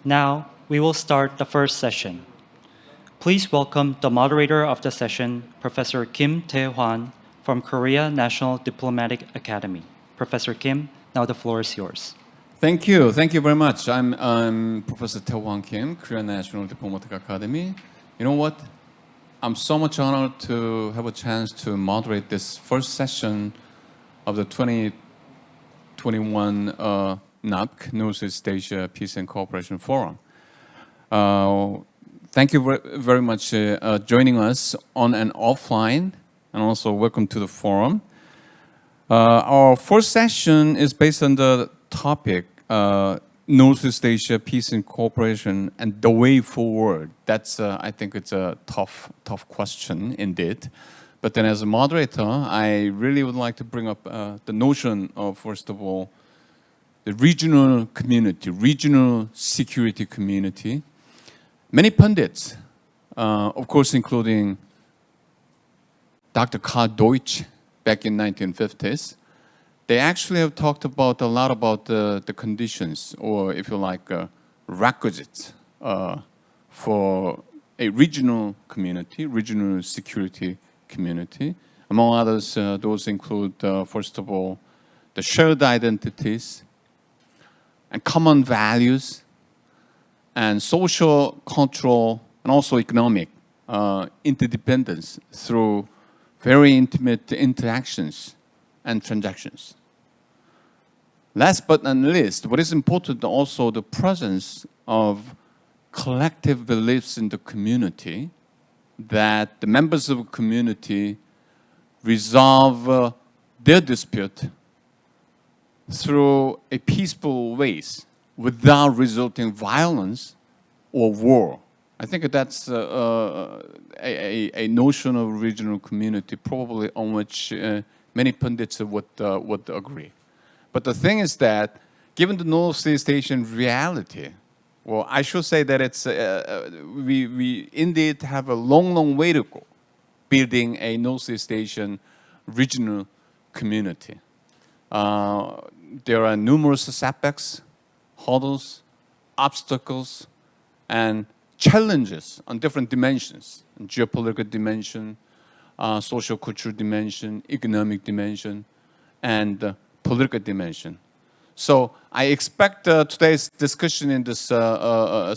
Now, we will start the first session. Please welcome the moderator of the session, Professor Kim Tae-hwan from Korea National Diplomatic Academy. Professor Kim, now the floor is yours. Thank you very much. I'm Professor Tae-hwan Kim, Korea National Diplomatic Academy. You know what? I'm so much honored to have a chance to moderate this first session of the 2021 NAPC, Northeast Asia Peace and Cooperation Forum. Thank you very much joining us on and offline, and also welcome to the forum. Our first session is based on the topic Northeast Asia Peace and Cooperation and the way forward. That's I think it's a tough question indeed. But then as a moderator, I really would like to bring up the notion of, first of all, the regional community, regional security community. Many pundits, of course including Dr. Karl Deutsch back in 1950s, they actually have talked about a lot about the conditions, or if you like, requisites for a regional community, regional security community. Among others, those include, first of all, the shared identities and common values and social, cultural, and also economic interdependence through very intimate interactions and transactions. Last but not least, what is important also the presence of collective beliefs in the community, that the members of a community resolve their dispute through a peaceful ways without resulting violence or war. I think that's a notion of regional community probably on which many pundits would agree. But the thing is that, given the Northeast Asian reality, well, I should say that it's we indeed have a long way to go building a Northeast Asian regional community. There are numerous setbacks, hurdles, obstacles, and challenges on different dimensions: geopolitical dimension, social cultural dimension, economic dimension, and political dimension. So I expect today's discussion in this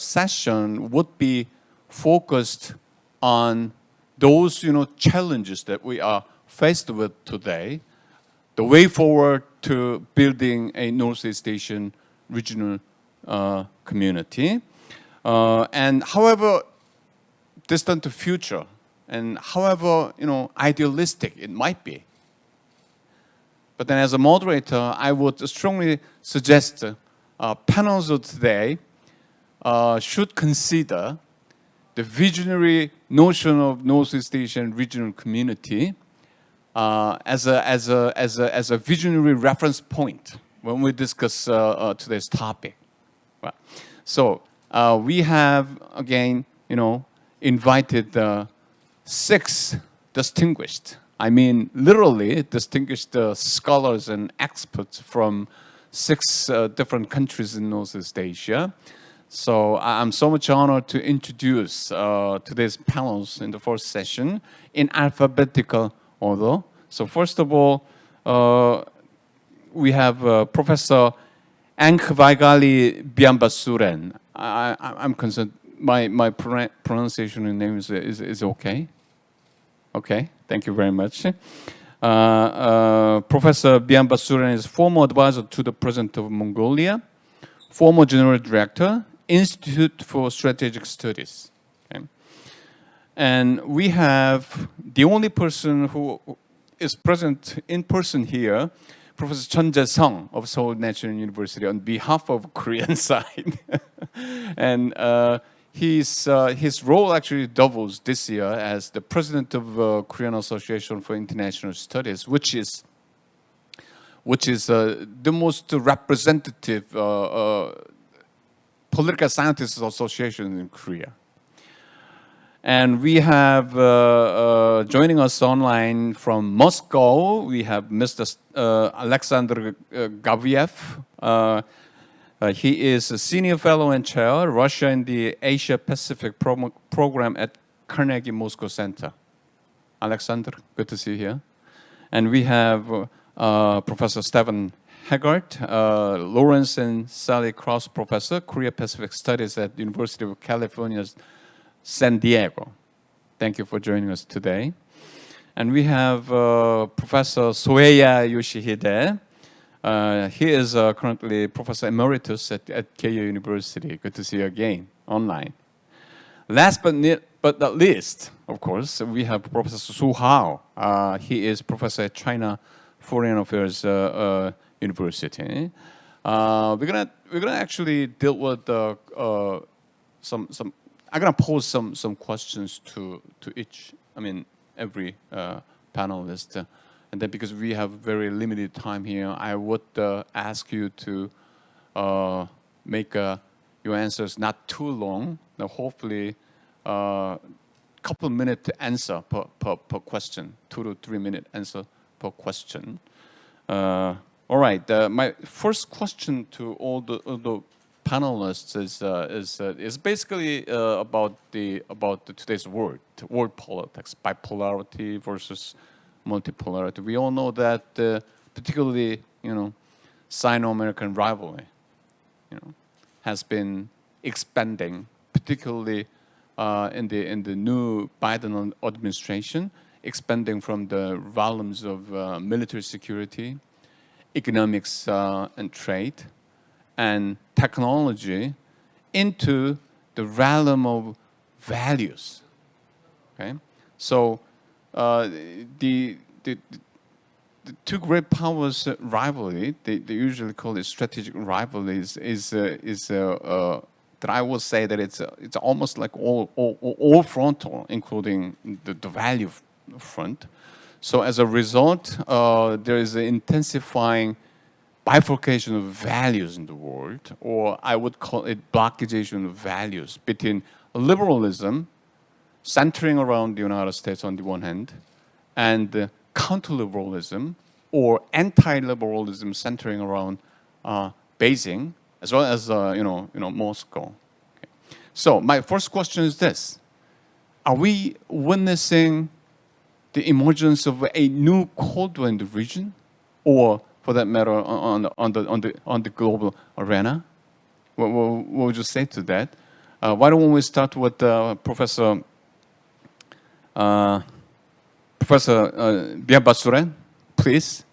session would be focused on those challenges that we are faced with today, the way forward to building a Northeast Asian regional community, and however distant the future, and however idealistic it might be. But then as a moderator, I would strongly suggest panels of today should consider the visionary notion of Northeast Asian regional community as a visionary reference point when we discuss today's topic. Right. So we have again, invited 6 distinguished, I mean literally distinguished scholars and experts from 6 different countries in Northeast Asia. So I'm so much honored to introduce today's panels in the first session in alphabetical order. So first of all, we have Professor Antagonism. I'm concerned. My pronunciation and name is okay. Okay, thank you very much. Professor Biambasuren is former advisor to the President of Mongolia, former General Director, Institute for Strategic Studies. Okay. And we have the only person who is present in person here, Professor Chun Jae-sung of Seoul National University on behalf of Korean side. And his role actually doubles this year as the president of Korean Association for International Studies, which is the most representative political scientists association in Korea. And we have joining us online from Moscow, we have Mr. Alexander Gaviev, He is a senior fellow and chair, Russia in the Asia Pacific program at Carnegie Moscow Center. Alexander, good to see you here. And we have Professor Stephen Haggart, Lawrence and Sally Krauss Professor, Korea Pacific Studies at University of California, San Diego. Thank you for joining us today. And we have Professor Soeya Yoshihide. He is currently Professor Emeritus at Keio University. Good to see you again, online. Last but not least, of course, we have Professor Su Hao. He is Professor at China Foreign Affairs University. We're gonna actually deal with some. I'm gonna pose some questions to each. Every panelist. And then because we have very limited time here, I would ask you to make your answers not too long. Now, hopefully, couple of minutes to answer per question, 2 to 3 minute answer per question. All right. My first question to all the panelists is basically about today's world politics, bipolarity versus multipolarity. We all know that particularly, Sino-American rivalry, has been expanding, particularly in the new Biden administration, expanding from the realms of military security, economics and trade, and technology into the realm of values. Okay, so the two great powers rivalry, they usually call it strategic rivalry, is that I will say that it's almost like all frontal, including the value front. So as a result, there is an intensifying bifurcation of values in the world, or I would call it blockization of values between liberalism, centering around the United States on the one hand, and counter-liberalism or anti-liberalism centering around Beijing, as well as Moscow. Okay. So my first question is this: are we witnessing the emergence of a new Cold War in the region, or for that matter, on the global arena? What would you say to that? Why don't we start with Professor Biabasuren, please?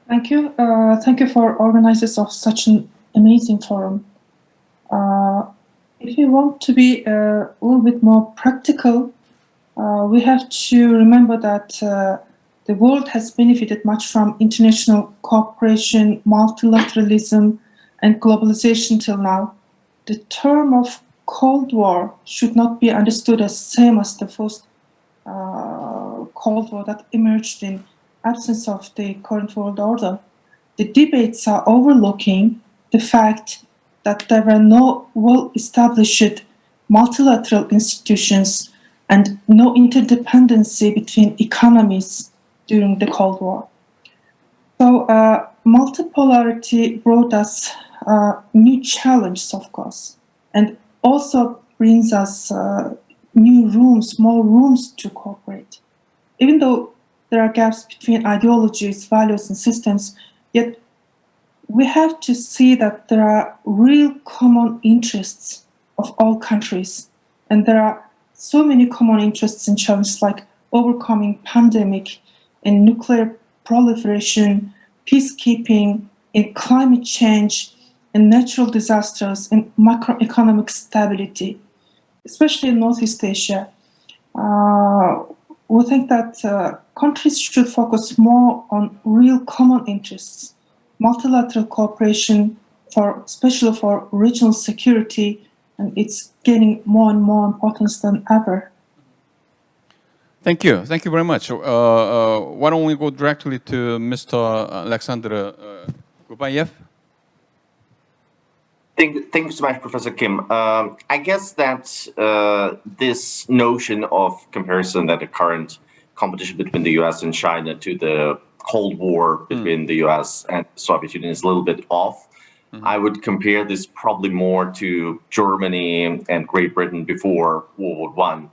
Thank you. Thank you for organizers of such an amazing forum. If we want to be a little bit more practical, we have to remember that the world has benefited much from international cooperation, multilateralism, and globalization till now. The term of Cold War should not be understood as same as the first Cold War that emerged in absence of the current world order. The debates are overlooking the fact that there were no well-established multilateral institutions and no interdependency between economies during the Cold War. So multipolarity brought us new challenges, of course, and also brings us new rooms, more rooms to cooperate. Even though there are gaps between ideologies, values, and systems, yet we have to see that there are real common interests of all countries. And there are so many common interests and challenges like overcoming pandemic and nuclear proliferation, peacekeeping, and climate change, and natural disasters, and macroeconomic stability, especially in Northeast Asia. We think that countries should focus more on real common interests, multilateral cooperation, especially for regional security, and it's gaining more and more importance than ever. Thank you. Thank you very much. Why don't we go directly to Mr. Alexander Gubayev? Thank you so much, Professor Kim. I guess that this notion of comparison, that the current competition between the US and China to the Cold War between the US and the Soviet Union is a little bit off. I would compare this probably more to Germany and Great Britain before World War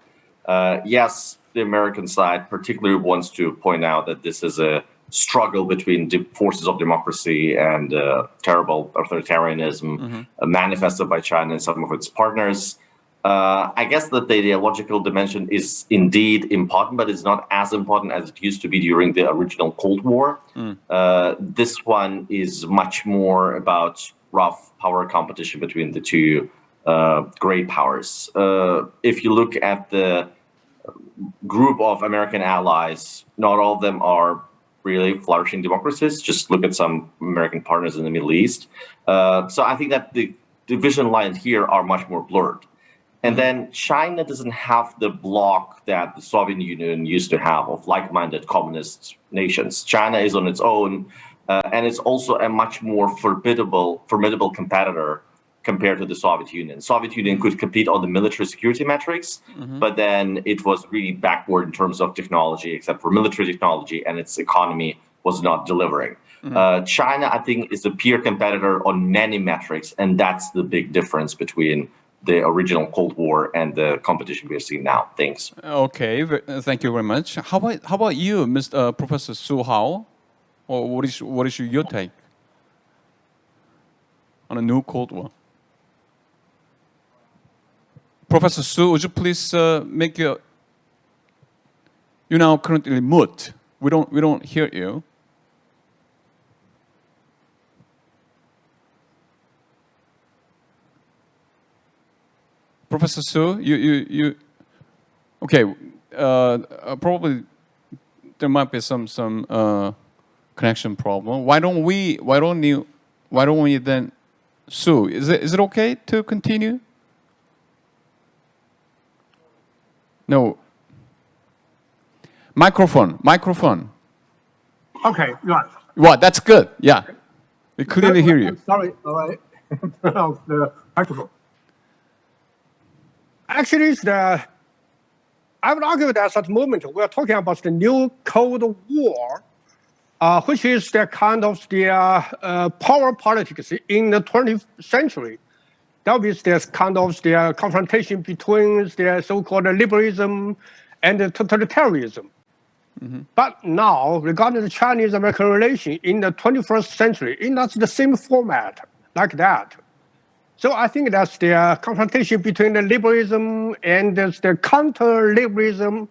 I. Yes, the American side particularly wants to point out that this is a struggle between the forces of democracy and terrible authoritarianism manifested by China and some of its partners. I guess that the ideological dimension is indeed important, but it's not as important as it used to be during the original Cold War. This one is much more about rough power competition between the two great powers. If you look at the group of American allies, not all of them are really flourishing democracies. Just look at some American partners in the Middle East. So I think that the division lines here are much more blurred. And then China doesn't have the bloc that the Soviet Union used to have of like-minded communist nations. China is on its own, and it's also a much more formidable competitor compared to the Soviet Union. Soviet Union could compete on the military security metrics, but then it was really backward in terms of technology, except for military technology, and its economy was not delivering. China, I think, is a peer competitor on many metrics, and that's the big difference between the original Cold War and the competition we are seeing now. Thanks. Okay, thank you very much. How about you, Mr. Professor Su Hao? Or what is your take on a new Cold War? Professor Su, would you please make your... You're now currently mute. We don't hear you. Professor Su, you okay? Probably there might be some connection problem. Why don't we then, Su? Is it okay to continue? No. Microphone. Okay, right. What? That's good. Yeah, we clearly hear you. Sorry, I pronounced the microphone. Actually, I would argue that at the moment we are talking about the new Cold War, which is the kind of the power politics in the 20th century. That is this kind of the confrontation between the so-called liberalism and the totalitarianism. But now, regarding the Chinese-American relation in the 21st century, it's not the same format like that. So I think that's the confrontation between the liberalism and the counter-liberalism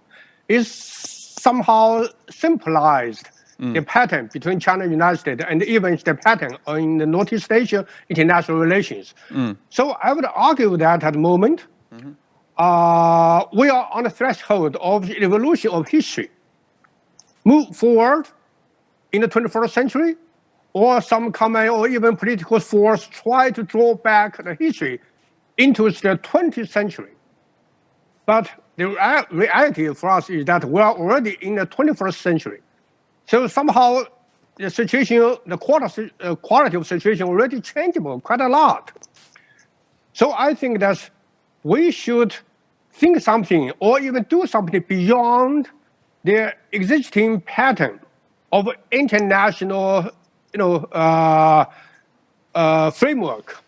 is somehow simplified the pattern between China and the United States, and even the pattern in the Northeast Asia international relations. So I would argue that at the moment, we are on the threshold of the evolution of history. Move forward in the 21st century, or some common or even political force try to draw back the history into the 20th century. But the reality for us is that we are already in the 21st century. So somehow the situation, the quality of situation already changeable quite a lot. So I think that we should think something or even do something beyond the existing pattern of international framework.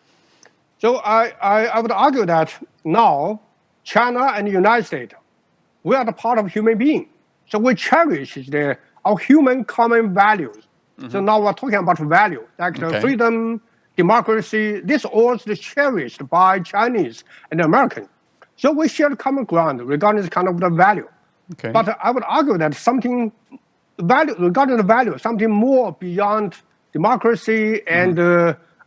So I would argue that now China and the United States, we are the part of human being. So we cherish our human common values. So now we're talking about value, like freedom, democracy. This all is cherished by Chinese and Americans. So we share common ground regarding this kind of the value. But I would argue that regarding the value, something more beyond democracy and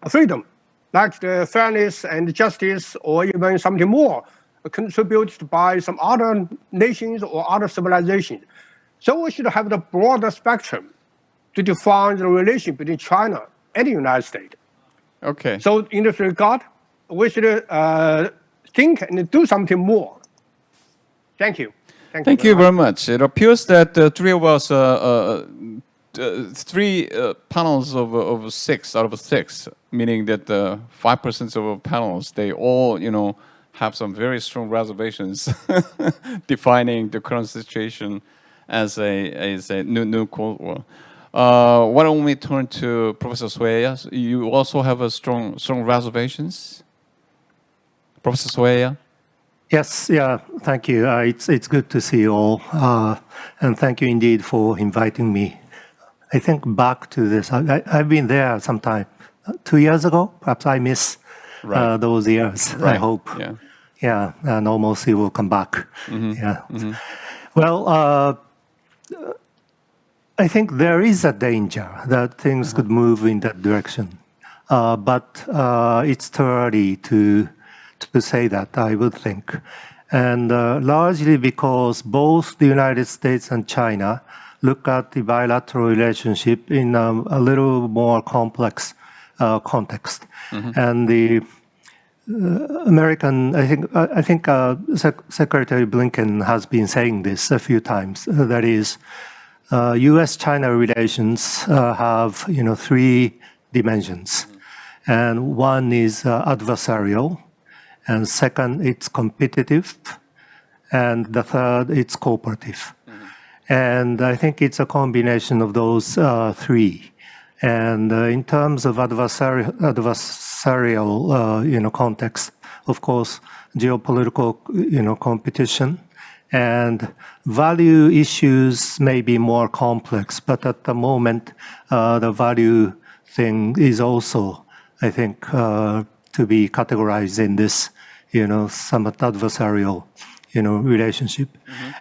freedom, like the fairness and justice, or even something more contributed by some other nations or other civilizations. So we should have the broader spectrum to define the relation between China and the United States. Okay. So in this regard, we should think and do something more. Thank you. Thank you very much. It appears that three of us, three panels of 6 out of 6, meaning that 5% of our panels, they all, have some very strong reservations defining the current situation as a new Cold War. Why don't we turn to Professor Sueya? You also have a strong reservations, Professor Sueya. Yes, yeah, thank you. It's good to see you all, and thank you indeed for inviting me. I think back to this. I've been there sometime 2 years ago. Perhaps I miss those years. Right. I hope. Yeah. Yeah, normalcy will come back. Yeah. Well, I think there is a danger that things could move in that direction, but it's too early to say that, I would think. And largely because both the United States and China look at the bilateral relationship in a little more complex context. And the American, I think Secretary Blinken has been saying this a few times. That is, U.S.-China relations have, three dimensions, and one is adversarial, and second, it's competitive, and the third, it's cooperative. And I think it's a combination of those three. And in terms of adversarial, context, of course, geopolitical, competition, and value issues may be more complex, but at the moment, the value thing is also, I think, to be categorized in this, somewhat adversarial, relationship.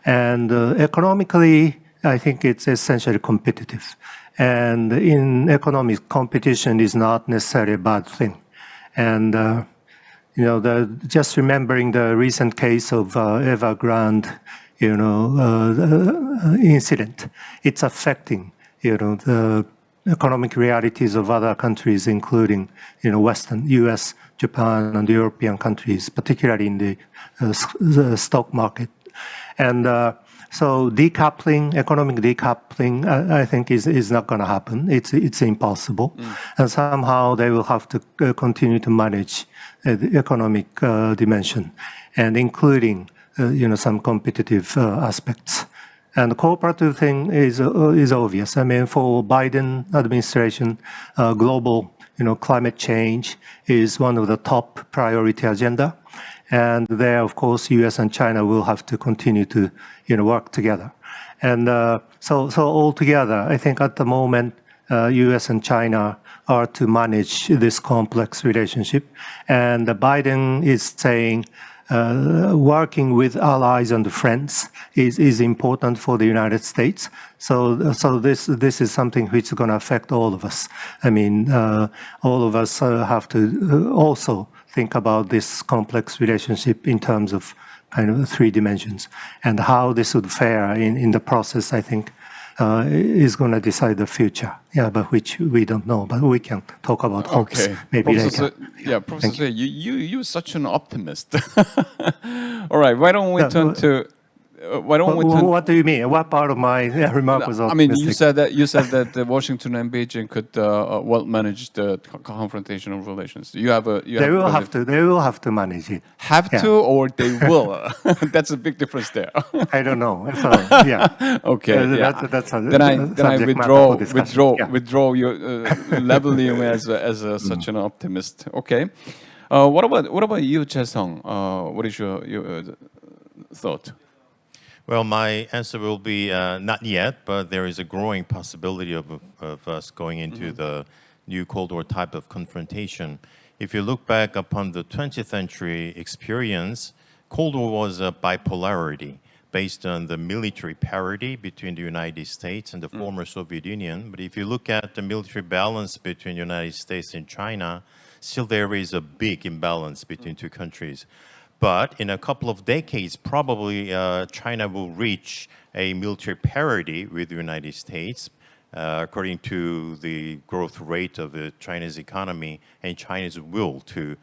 And economically, I think it's essentially competitive. And in economic competition is not necessarily a bad thing. And, just remembering the recent case of Evergrande, incident, it's affecting, the economic realities of other countries, including, Western, US, Japan, and European countries, particularly in the stock market. And so decoupling, economic decoupling, I think is not going to happen. It's impossible. And somehow they will have to continue to manage the economic dimension, and including, some competitive aspects. And the cooperative thing is obvious. I mean, for Biden administration, global, climate change is one of the top priority agenda. And there, of course, U.S. and China will have to continue to, work together. And so altogether, I think at the moment, U.S. and China are to manage this complex relationship. And Biden is saying working with allies and friends is important for the United States. So this is something which is going to affect all of us. I mean, all of us have to also think about this complex relationship in terms of kind of three dimensions, and how this would fare in the process, I think, is going to decide the future. Yeah, but which we don't know, but we can talk about hopes maybe later. Professor, you're such an optimist. All right, why don't we turn to? What do you mean? What part of my remark was optimistic? I mean, you said that Washington and Beijing could well manage the confrontational relations. They will have to manage it. Or they will. That's a big difference there. I don't know. So, yeah. Okay. That's then I withdraw your labeling as such an optimist. Okay. What about you, Chae-sung? What is your thought? Well, my answer will be not yet, but there is a growing possibility of us going into the new Cold War type of confrontation. If you look back upon the 20th century experience, Cold War was a bipolarity based on the military parity between the United States and the former Soviet Union. But if you look at the military balance between the United States and China, still there is a big imbalance between two countries. But in a couple of decades, probably China will reach a military parity with the United States, according to the growth rate of the Chinese economy and China's will to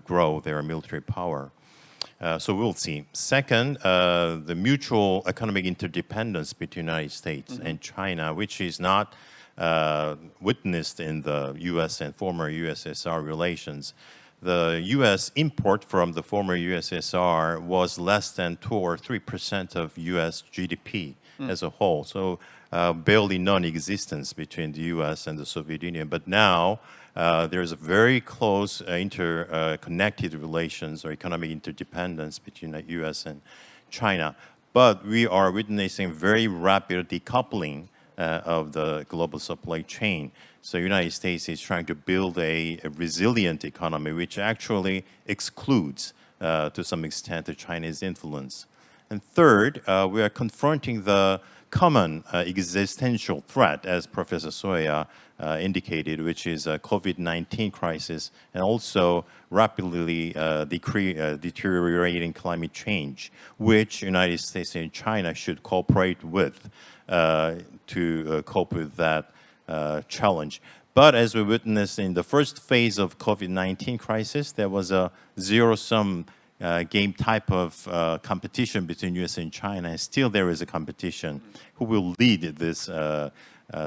grow their military power. So we'll see. Second, the mutual economic interdependence between the United States and China, which is not witnessed in the U.S. and former USSR relations. The U.S. import from the former USSR was less than 2 or 3% of U.S. GDP as a whole. So barely non-existence between the U.S. and the Soviet Union. But now there's a very close interconnected relations or economic interdependence between the U.S. and China. But we are witnessing very rapid decoupling of the global supply chain. So the United States is trying to build a resilient economy, which actually excludes, to some extent, the Chinese influence. And third, we are confronting the common existential threat, as Professor Soya indicated, which is a COVID-19 crisis and also rapidly deteriorating climate change, which United States and China should cooperate with to cope with that challenge. But as we witnessed in the first phase of COVID-19 crisis, there was a zero-sum game type of competition between U.S. and China, and still there is a competition who will lead this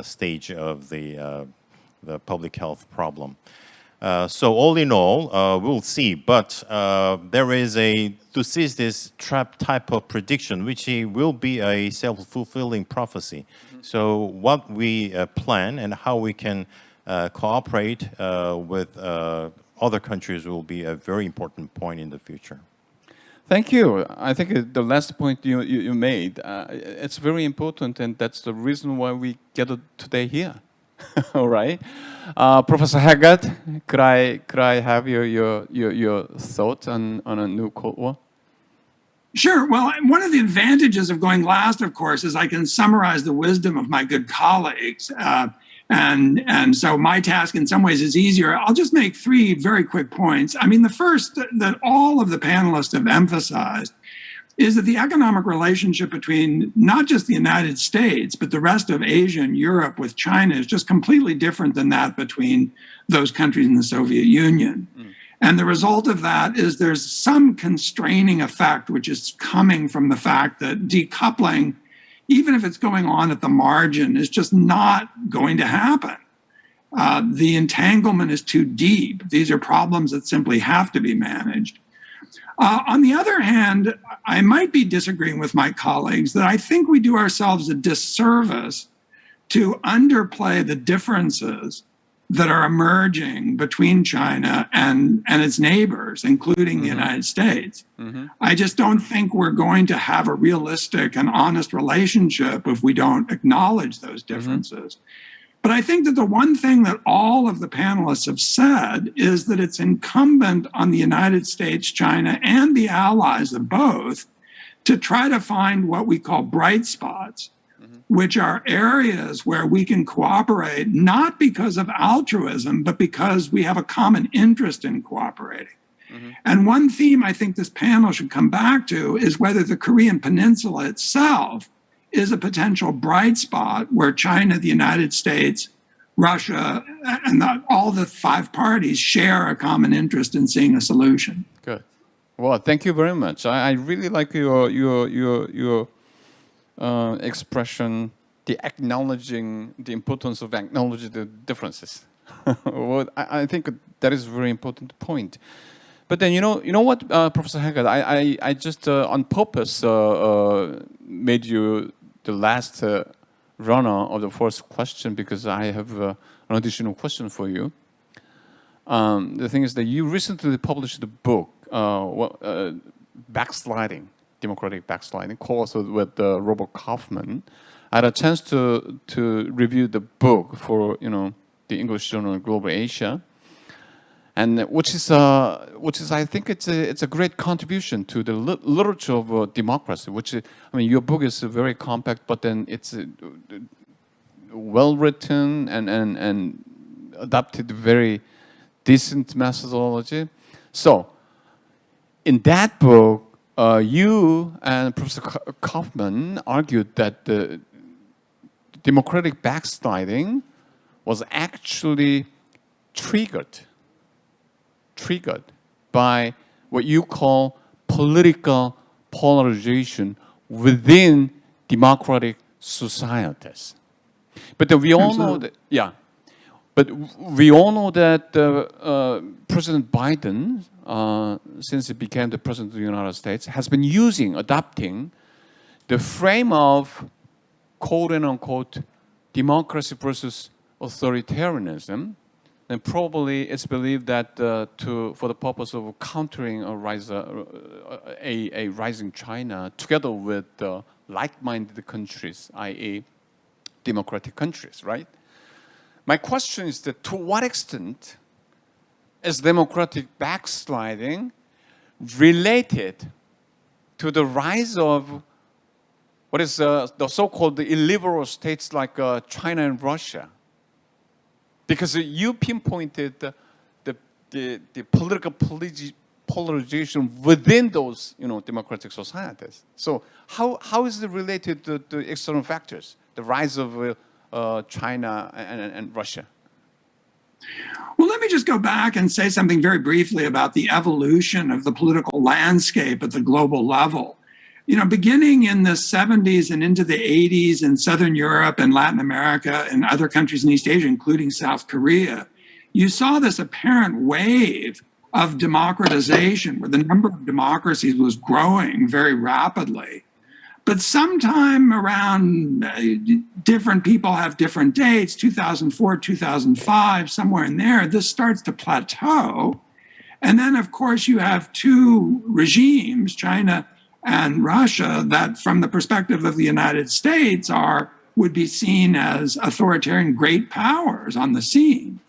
stage of the public health problem. So all in all, we'll see. But there is a Thucydides trap type of prediction, which will be a self-fulfilling prophecy. So what we plan and how we can cooperate with other countries will be a very important point in the future. Thank you. I think the last point you made, it's very important, and that's the reason why we gathered today here. All right, Professor Haggard, could I have your thoughts on a new Cold War? Sure. Well, one of the advantages of going last, of course, is I can summarize the wisdom of my good colleagues. And so my task in some ways is easier. I'll just make three very quick points. I mean, the first that all of the panelists have emphasized is that the economic relationship between not just the United States, but the rest of Asia and Europe with China is just completely different than that between those countries in the Soviet Union. And the result of that is there's some constraining effect, which is coming from the fact that decoupling, even if it's going on at the margin, is just not going to happen. The entanglement is too deep. These are problems that simply have to be managed. On the other hand, I might be disagreeing with my colleagues that I think we do ourselves a disservice to underplay the differences that are emerging between China and its neighbors, including the United States. I just don't think we're going to have a realistic and honest relationship if we don't acknowledge those differences. But I think that the one thing that all of the panelists have said is that it's incumbent on the United States, China, and the allies of both to try to find what we call bright spots, which are areas where we can cooperate, not because of altruism, but because we have a common interest in cooperating. And one theme I think this panel should come back to is whether the Korean Peninsula itself is a potential bright spot where China, the United States, Russia, and all the five parties share a common interest in seeing a solution. Good. Well, thank you very much. I really like your expression, the importance of acknowledging the differences. Well, I think that is a very important point. But then you know what, Professor Haggard, I just on purpose made you the last runner of the first question because I have an additional question for you. The thing is that you recently published a book, Backsliding, Democratic Backsliding, co-authored with Robert Kaufman. I had a chance to review the book for the English Journal Global Asia, and which is I think it's a great contribution to the literature of democracy. Which your book is very compact, but then it's well written and adopted very decent methodology. So, in that book, you and Professor Kaufman argued that the democratic backsliding was actually triggered by what you call political polarization within democratic societies. But we all know that, But we all know that President Biden, since he became the president of the United States, has been adopting the frame of quote and unquote democracy versus authoritarianism, then probably it's believed that for the purpose of countering a rising China, together with like-minded countries, i.e., democratic countries, right? My question is that to what extent is democratic backsliding related to the rise of what is the so-called illiberal states like China and Russia? Because you pinpointed the political polarization within those democratic societies. So how is it related to external factors, the rise of China and Russia? Well, let me just go back and say something very briefly about the evolution of the political landscape at the global level. Beginning in the 70s and into the 80s in Southern Europe and Latin America and other countries in East Asia, including South Korea, you saw this apparent wave of democratization where the number of democracies was growing very rapidly. But sometime around, different people have different dates, 2004, 2005, somewhere in there, this starts to plateau. And then, of course, you have two regimes, China and Russia, that from the perspective of the United States would be seen as authoritarian great powers on the scene.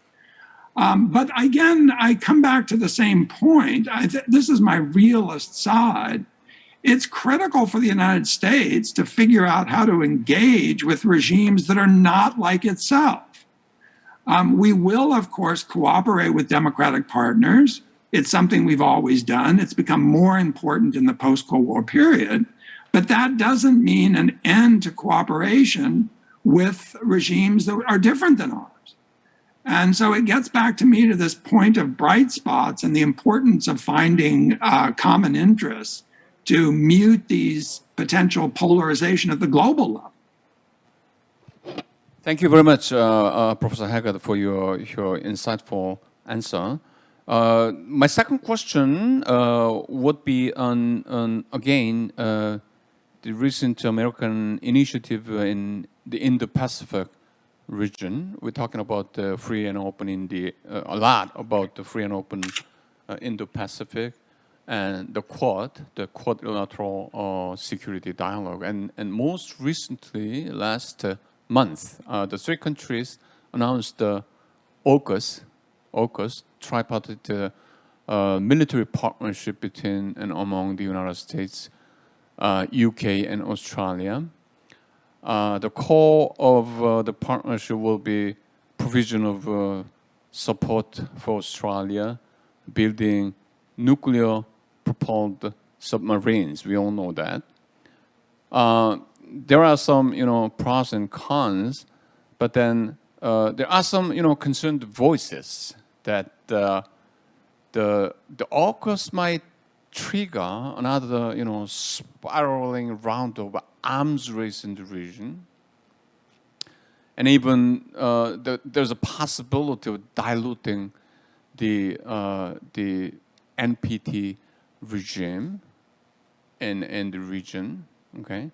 But again, I come back to the same point. This is my realist side. It's critical for the United States to figure out how to engage with regimes that are not like itself. We will, of course, cooperate with democratic partners. It's something we've always done. It's become more important in the post-Cold War period. But that doesn't mean an end to cooperation with regimes that are different than ours. And so it gets back to me to this point of bright spots and the importance of finding common interests to mute these potential polarization at the global level. Thank you very much, Professor Haggard, for your insightful answer. My second question would be on again, the recent American initiative in the Indo-Pacific region. We're talking about free and open a lot about the free and open Indo-Pacific and the quadrilateral security dialogue. And most recently, last month, the three countries announced AUKUS, tripartite military partnership between and among the United States, UK, and Australia. The core of the partnership will be provision of support for Australia, building nuclear-propelled submarines. We all know that. There are some, pros and cons, but then there are some, concerned voices that the AUKUS might trigger another, spiraling round of arms race in the region, and even there's a possibility of diluting the NPT regime in the region. Okay.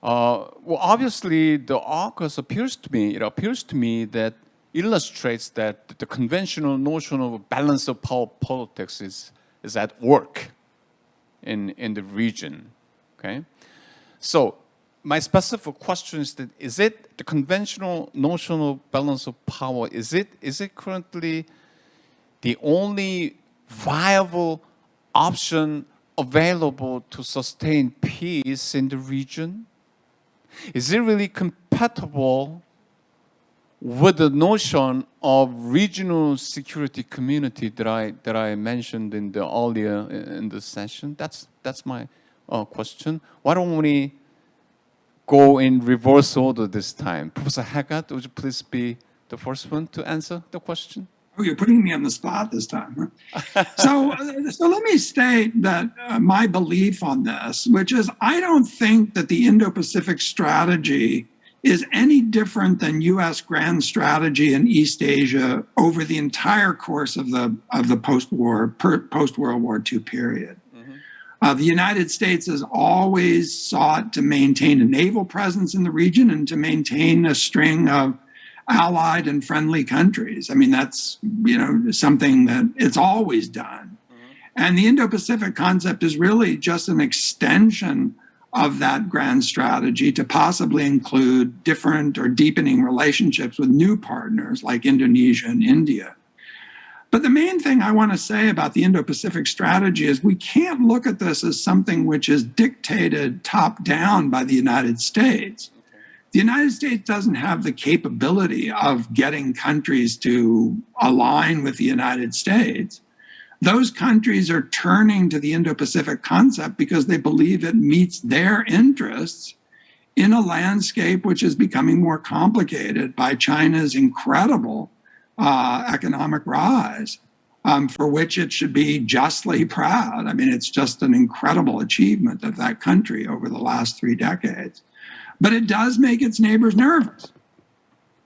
Well, obviously, the AUKUS appears to me that illustrates that the conventional notion of balance of power politics is at work in the region. Okay, so my specific question is that is it the conventional notion of balance of power? Is it currently the only viable option available to sustain peace in the region? Is it really compatible with the notion of regional security community that I mentioned in the earlier in the session? That's my question. Why don't we go in reverse order this time? Professor Haggard, would you please be the first one to answer the question? Oh, you're putting me on the spot this time. Huh? So let me state that my belief on this, which is I don't think that the Indo-Pacific strategy is any different than U.S. grand strategy in East Asia over the entire course of the post-World War II period. The United States has always sought to maintain a naval presence in the region and to maintain a string of allied and friendly countries. I mean, that's, something that it's always done. And the Indo-Pacific concept is really just an extension of that grand strategy to possibly include different or deepening relationships with new partners like Indonesia and India. But the main thing I want to say about the Indo-Pacific strategy is we can't look at this as something which is dictated top-down by the United States. The United States doesn't have the capability of getting countries to align with the United States. Those countries are turning to the Indo-Pacific concept because they believe it meets their interests in a landscape which is becoming more complicated by China's incredible economic rise, for which it should be justly proud. I mean, it's just an incredible achievement of that country over the last 3 decades. But it does make its neighbors nervous.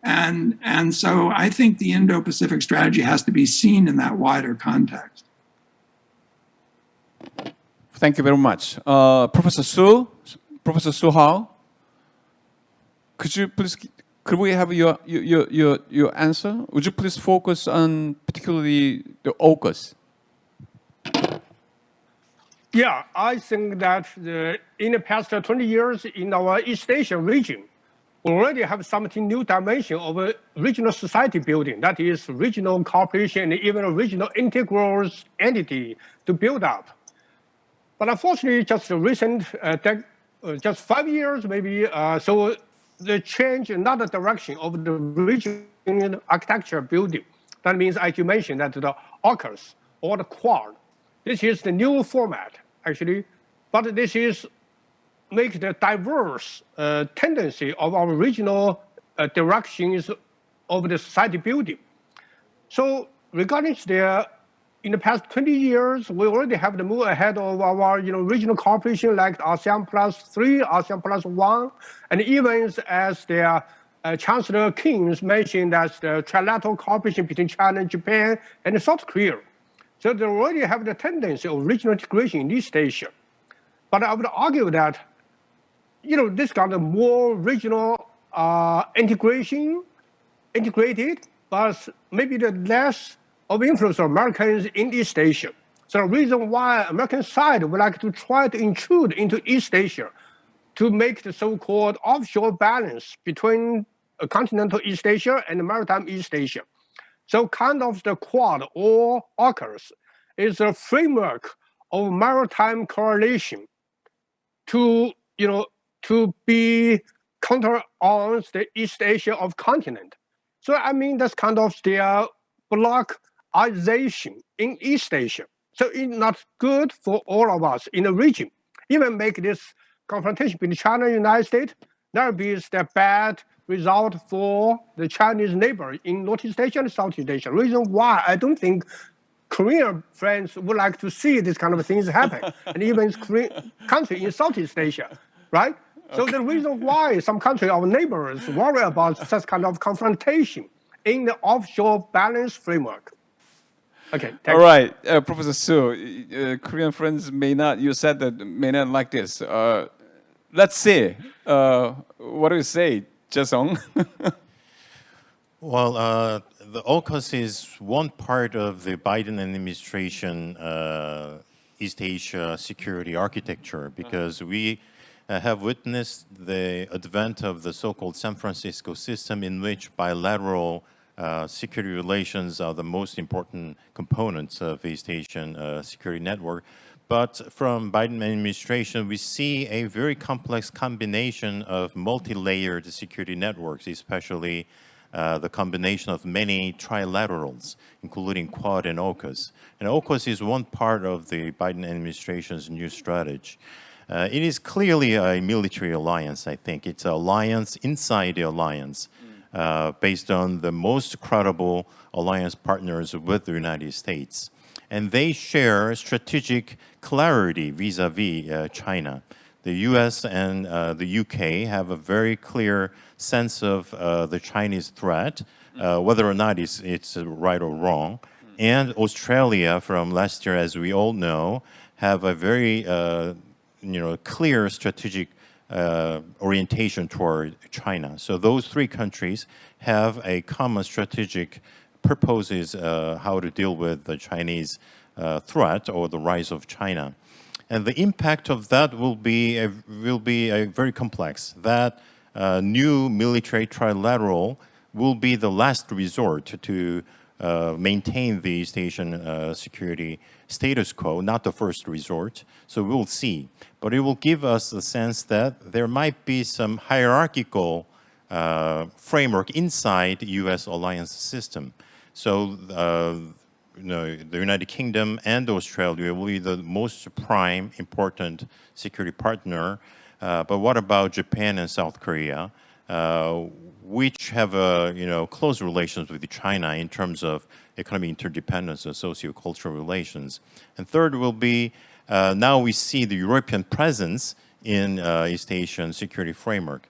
And so I think the Indo-Pacific strategy has to be seen in that wider context. Thank you very much. Professor Su Hao, could we have your answer? Would you please focus on particularly the AUKUS? Yeah, I think that in the past 20 years in our East Asia region, we already have something new dimension of regional society building, that is regional cooperation and even a regional integral entity to build up. But unfortunately, just recent, just 5 years maybe, so the change another direction of the regional architecture building. That means, as you mentioned, that the AUKUS or the Quad, this is the new format, actually, but this is make the diverse tendency of our regional directions of the society building. So regarding in the past 20 years, we already have to move ahead of our regional cooperation like ASEAN +3, ASEAN +1, and even as the Chancellor Keynes mentioned as the trilateral cooperation between China and Japan and South Korea. So they already have the tendency of regional integration in East Asia. But I would argue that, this kind of more regional integrated, but maybe the less of influence of Americans in East Asia. So the reason why American side would like to try to intrude into East Asia to make the so-called offshore balance between continental East Asia and maritime East Asia. So kind of the Quad or AUKUS is a framework of maritime coalition to be counterarms the East Asia of continent. So I mean that's kind of their blockization in East Asia. So it's not good for all of us in the region. Even make this confrontation between China and the United States, that will be the bad result for the Chinese neighbor in Northeast Asia and Southeast Asia. Reason why I don't think Korean friends would like to see this kind of things happen, and even Korean country in Southeast Asia, right? Okay. So the reason why some country, our neighbors, worry about such kind of confrontation in the offshore balance framework. Okay. All right, Professor Su, Korean friends may not like this. Let's see. What do you say, Jae-sung? Well, the AUKUS is one part of the Biden administration East Asia security architecture because we have witnessed the advent of the so-called San Francisco system in which bilateral security relations are the most important components of East Asian security network. But from Biden administration, we see a very complex combination of multi-layered security networks, especially the combination of many trilaterals, including Quad and AUKUS. And AUKUS is one part of the Biden administration's new strategy. It is clearly a military alliance, I think. It's an alliance inside the alliance, based on the most credible alliance partners with the United States. And they share strategic clarity vis-a-vis China. The US and the UK have a very clear sense of the Chinese threat, whether or not it's right or wrong. And Australia from last year, as we all know, have a very clear strategic orientation toward China. So those three countries have a common strategic purposes how to deal with the Chinese threat or the rise of China. And the impact of that will be very complex. That new military trilateral will be the last resort to maintain the East Asian security status quo, not the first resort. So we'll see. But it will give us a sense that there might be some hierarchical framework inside the U.S. alliance system. So the United Kingdom and Australia will be the most prime important security partner. But what about Japan and South Korea, which have close relations with China in terms of economic interdependence and socio-cultural relations? And third will be now we see the European presence in East Asian security framework.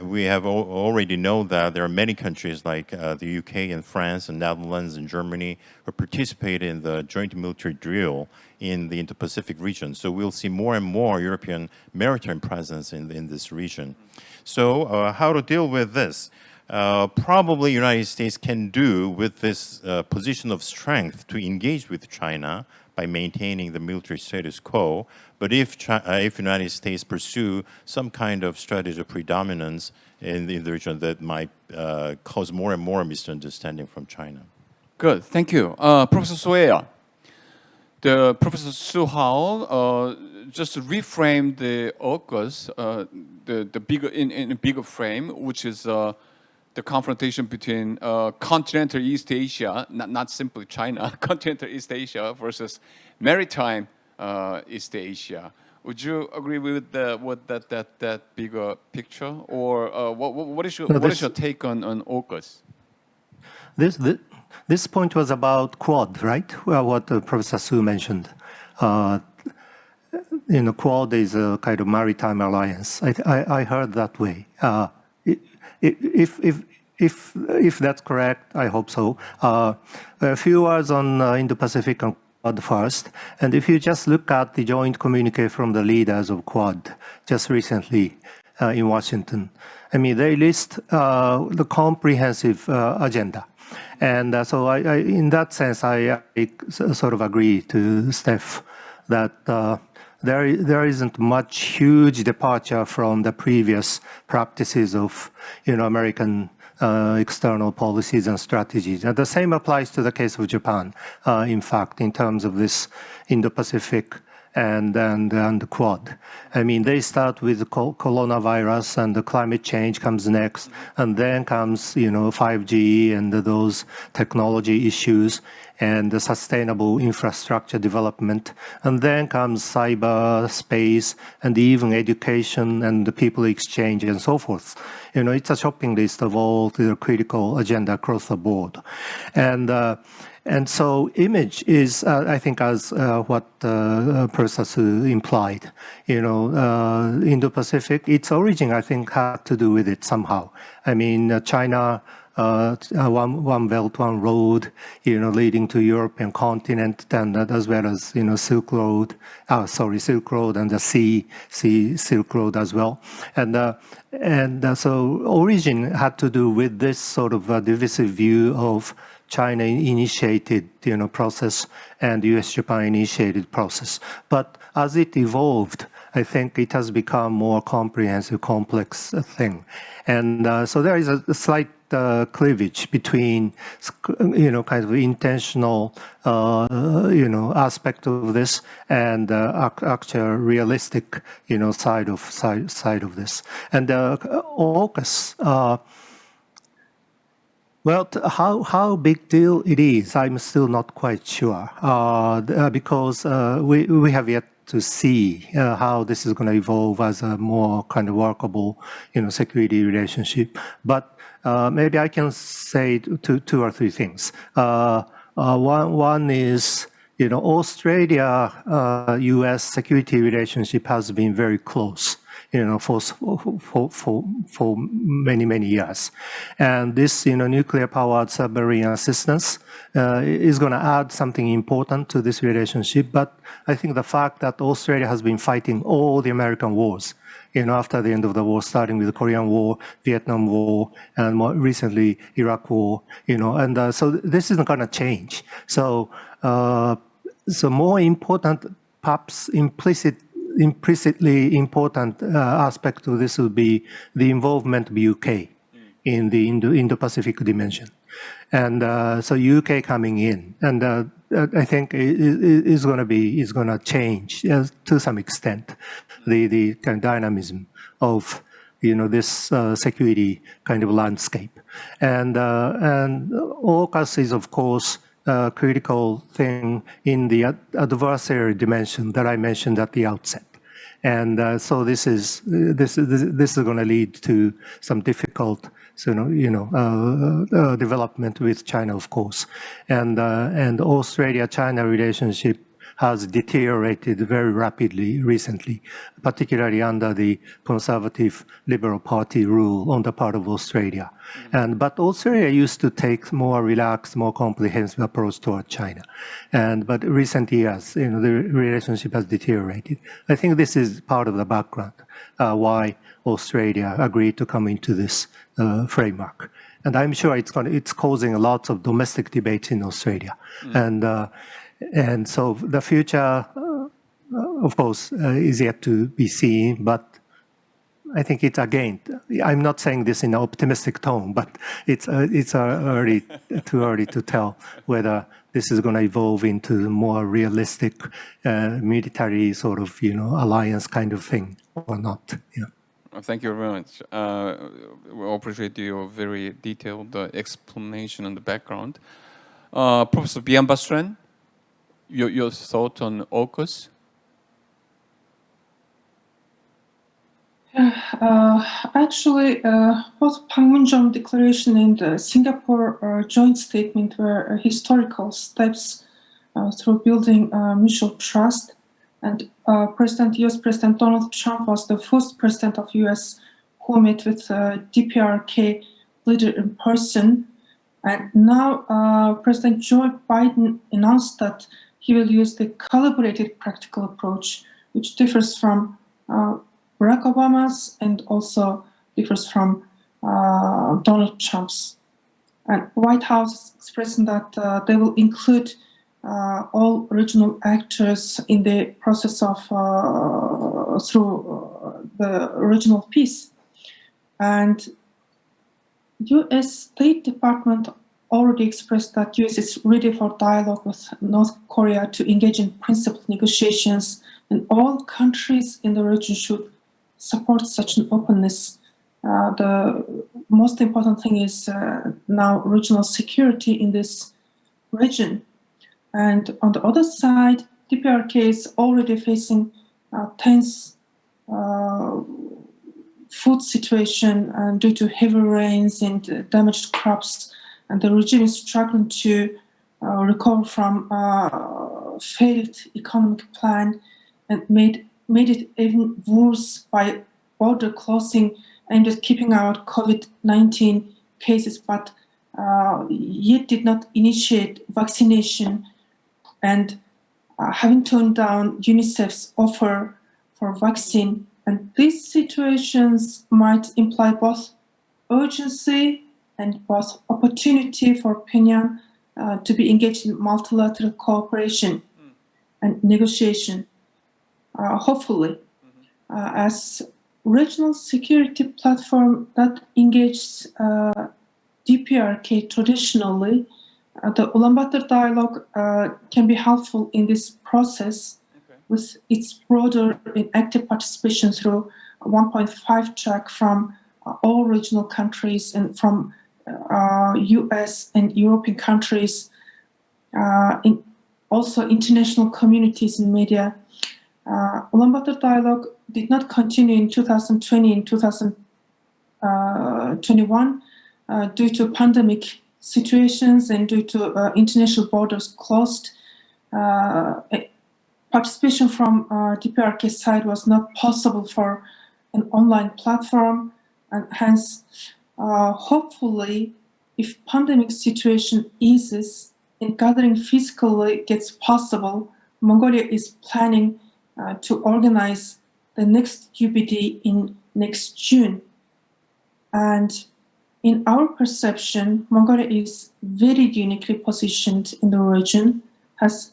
We have already know that there are many countries like the UK and France and Netherlands and Germany who participate in the joint military drill in the Indo-Pacific region. So we'll see more and more European maritime presence in this region. So how to deal with this? Probably United States can do with this position of strength to engage with China by maintaining the military status quo. But if United States pursue some kind of strategy of predominance in the region, that might cause more and more misunderstanding from China. Good, thank you. Professor Soea, Professor Su Hao just reframed the AUKUS, the bigger in a bigger frame, which is the confrontation between continental East Asia, not simply China, continental East Asia versus maritime East Asia. Would you agree with that bigger picture, or what is your take on AUKUS? This point was about Quad, right? Well, what Professor Su mentioned. Quad is a kind of maritime alliance. I heard that way. If that's correct, I hope so. A few words on Indo-Pacific and Quad first. And if you just look at the joint communique from the leaders of Quad just recently in Washington, I mean, they list the comprehensive agenda. And so in that sense, I sort of agree to Steph that there isn't much huge departure from the previous practices of American external policies and strategies. And the same applies to the case of Japan, in fact, in terms of this Indo-Pacific and the Quad. I mean, they start with the coronavirus, and the climate change comes next, and then comes 5G and those technology issues and the sustainable infrastructure development, and then comes cyberspace and even education and the people exchange and so forth. It's a shopping list of all the critical agenda across the board. And so image is, I think, as what Professor Su implied, Indo-Pacific, its origin, I think, had to do with it somehow. I mean, China, one belt, one road, leading to European continent, and as well as, Silk Road and the sea Silk Road as well. And so origin had to do with this sort of divisive view of China-initiated, process and U.S.-Japan-initiated process. But as it evolved, I think it has become more comprehensive, complex thing. And so there is a slight cleavage between, kind of intentional, aspect of this and actual realistic, side of this. And AUKUS. Well, how big deal it is, I'm still not quite sure, because we have yet to see how this is going to evolve as a more kind of workable, security relationship. But maybe I can say two or three things. One is, Australia-U.S. security relationship has been very close, for many years. And this, nuclear-powered submarine assistance is going to add something important to this relationship. But I think the fact that Australia has been fighting all the American wars, after the end of the war, starting with the Korean War, Vietnam War, and more recently Iraq War, and so this isn't going to change. So more important, perhaps implicitly important aspect of this would be the involvement of UK in the Indo-Pacific dimension. And so UK coming in, and I think is going to change to some extent the kind of dynamism of this security kind of landscape. And AUKUS is of course a critical thing in the adversarial dimension that I mentioned at the outset. And so this is going to lead to some difficult development with China, of course, and Australia-China relationship has deteriorated very rapidly recently, particularly under the Conservative Liberal Party rule on the part of Australia. But Australia used to take more relaxed, more comprehensive approach toward China, but recent years, the relationship has deteriorated. I think this is part of the background why Australia agreed to come into this framework, and I'm sure it's causing lots of domestic debates in Australia, and so the future, of course, is yet to be seen. But I think it's again, I'm not saying this in an optimistic tone, but it's too early to tell whether this is going to evolve into more realistic military sort of alliance kind of thing or not. Yeah. Thank you very much. We all appreciate your very detailed explanation on the background. Professor Biambasren, your thought on AUKUS? Actually, both Panmunjom Declaration and the Singapore joint statement were historical steps through building mutual trust. And U.S. President Donald Trump was the first president of U.S. who met with DPRK leader in person. And now President Joe Biden announced that he will use the calibrated practical approach, which differs from Barack Obama's and also differs from Donald Trump's. And White House is expressing that they will include all regional actors in the process of through the regional peace. And U.S. State Department already expressed that U.S. is ready for dialogue with North Korea to engage in principled negotiations, and all countries in the region should support such an openness. The most important thing is now regional security in this region. And on the other side, DPRK is already facing tense food situation due to heavy rains and damaged crops, and the regime is struggling to recover from failed economic plan, and made it even worse by border closing and just keeping out COVID-19 cases, but yet did not initiate vaccination, and having turned down UNICEF's offer for vaccine. And these situations might imply both urgency and both opportunity for Pyongyang to be engaged in multilateral cooperation and negotiation, hopefully, as regional security platform that engages DPRK traditionally. The Ulaanbaatar dialogue can be helpful in this process with its broader and active participation through a 1.5 track from all regional countries and from US and European countries, also international communities and media. Ulaanbaatar dialogue did not continue in 2020 and 2021 due to pandemic situations and due to international borders closed. Participation from DPRK side was not possible for an online platform, and hence, hopefully, if pandemic situation eases and gathering physically gets possible, Mongolia is planning to organize the next UBD in next June. And in our perception, Mongolia is very uniquely positioned in the region, as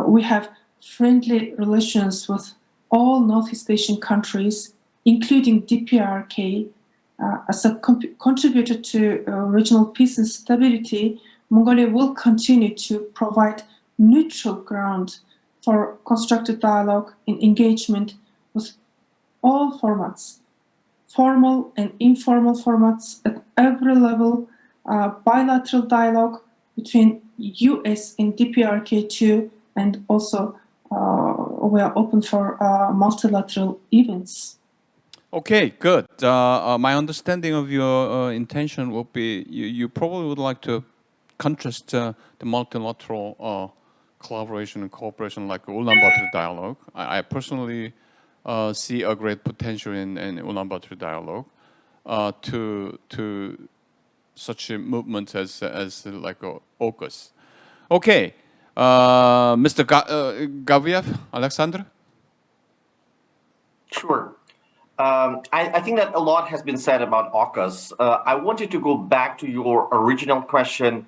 we have friendly relations with all Northeast Asian countries, including DPRK. As a contributor to regional peace and stability, Mongolia will continue to provide neutral ground for constructive dialogue and engagement with all formats, formal and informal formats at every level, bilateral dialogue between US and DPRK too, and also we are open for multilateral events. Okay, good. My understanding of your intention will be you probably would like to contrast the multilateral collaboration and cooperation like Ulaanbaatar dialogue. I personally see a great potential in Ulaanbaatar dialogue to such a movement as like AUKUS. Okay, Mr. Gaviev, Alexander? Sure. I think that a lot has been said about AUKUS. I wanted to go back to your original question,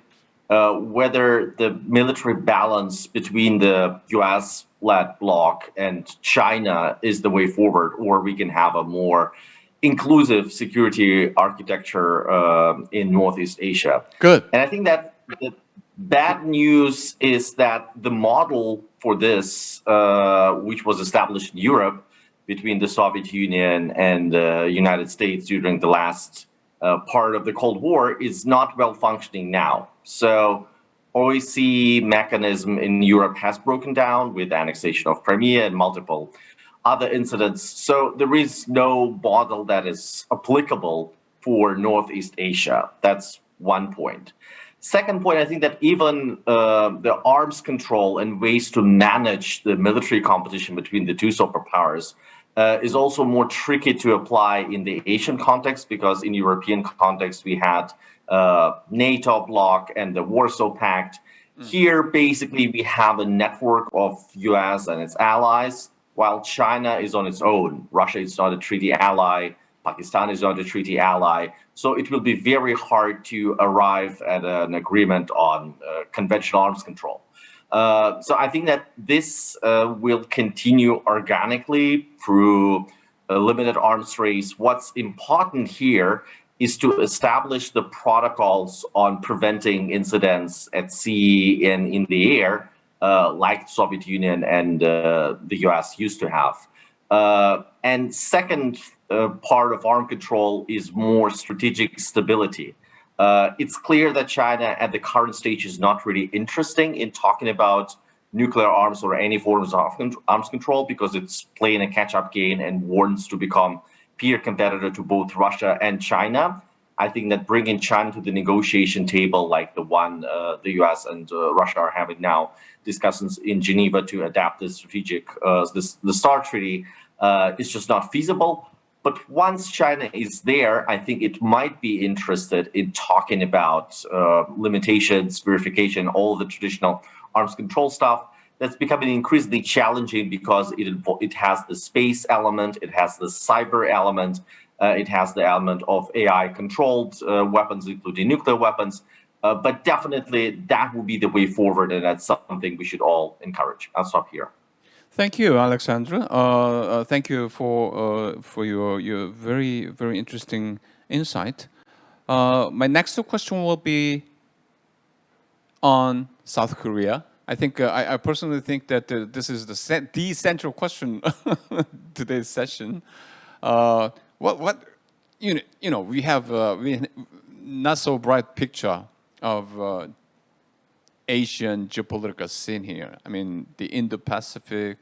whether the military balance between the US-led bloc and China is the way forward, or we can have a more inclusive security architecture in Northeast Asia. Good. And I think that the bad news is that the model for this, which was established in Europe, between the Soviet Union and the United States during the last part of the Cold War is not well functioning now. So OSCE mechanism in Europe has broken down with annexation of Crimea and multiple other incidents. So there is no model that is applicable for Northeast Asia. That's one point. Second point, I think that even the arms control and ways to manage the military competition between the two superpowers is also more tricky to apply in the Asian context, because in European context we had NATO bloc and the Warsaw Pact. Here, basically, we have a network of US and its allies, while China is on its own. Russia is not a treaty ally. Pakistan is not a treaty ally. So it will be very hard to arrive at an agreement on conventional arms control. So I think that this will continue organically through a limited arms race. What's important here is to establish the protocols on preventing incidents at sea and in the air, like the Soviet Union and the US used to have. And second part of arm control is more strategic stability. It's clear that China at the current stage is not really interested in talking about nuclear arms or any forms of arms control, because it's playing a catch-up game and wants to become peer competitor to both Russia and China. I think that bringing China to the negotiation table, like the one the US and Russia are having now, discussions in Geneva to adapt the strategic, the START treaty, is just not feasible. But once China is there, I think it might be interested in talking about limitations, verification, all the traditional arms control stuff. That's becoming increasingly challenging because it has the space element, it has the cyber element, it has the element of AI-controlled weapons, including nuclear weapons. But definitely that will be the way forward, and that's something we should all encourage. I'll stop here. Thank you, Alexandra. Thank you for your very, very interesting insight. My next question will be on South Korea. I think I personally think that this is the central question today's session. What you know we have not so bright picture of Asian geopolitical scene here. I mean, the Indo-Pacific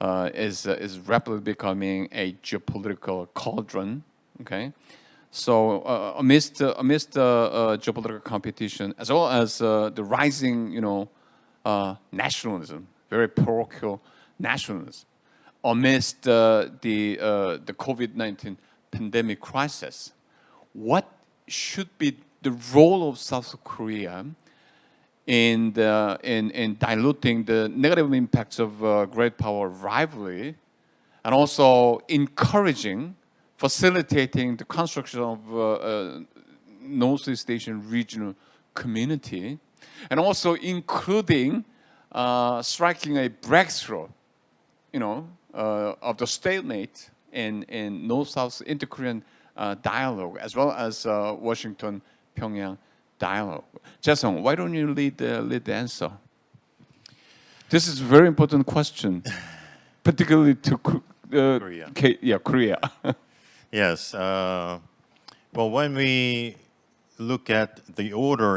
is rapidly becoming a geopolitical cauldron. Okay, so amidst geopolitical competition, as well as the rising, nationalism, very parochial nationalism, amidst the COVID-19 pandemic crisis, what should be the role of South Korea in diluting the negative impacts of great power rivalry, and also encouraging, facilitating the construction of Northeast Asian regional community, and also including striking a breakthrough, of the stalemate in North-South inter-Korean dialogue, as well as Washington-Pyongyang dialogue. Jae-sung, why don't you lead the answer? This is a very important question, particularly to Korea. Korea. Yes. Well, when we look at the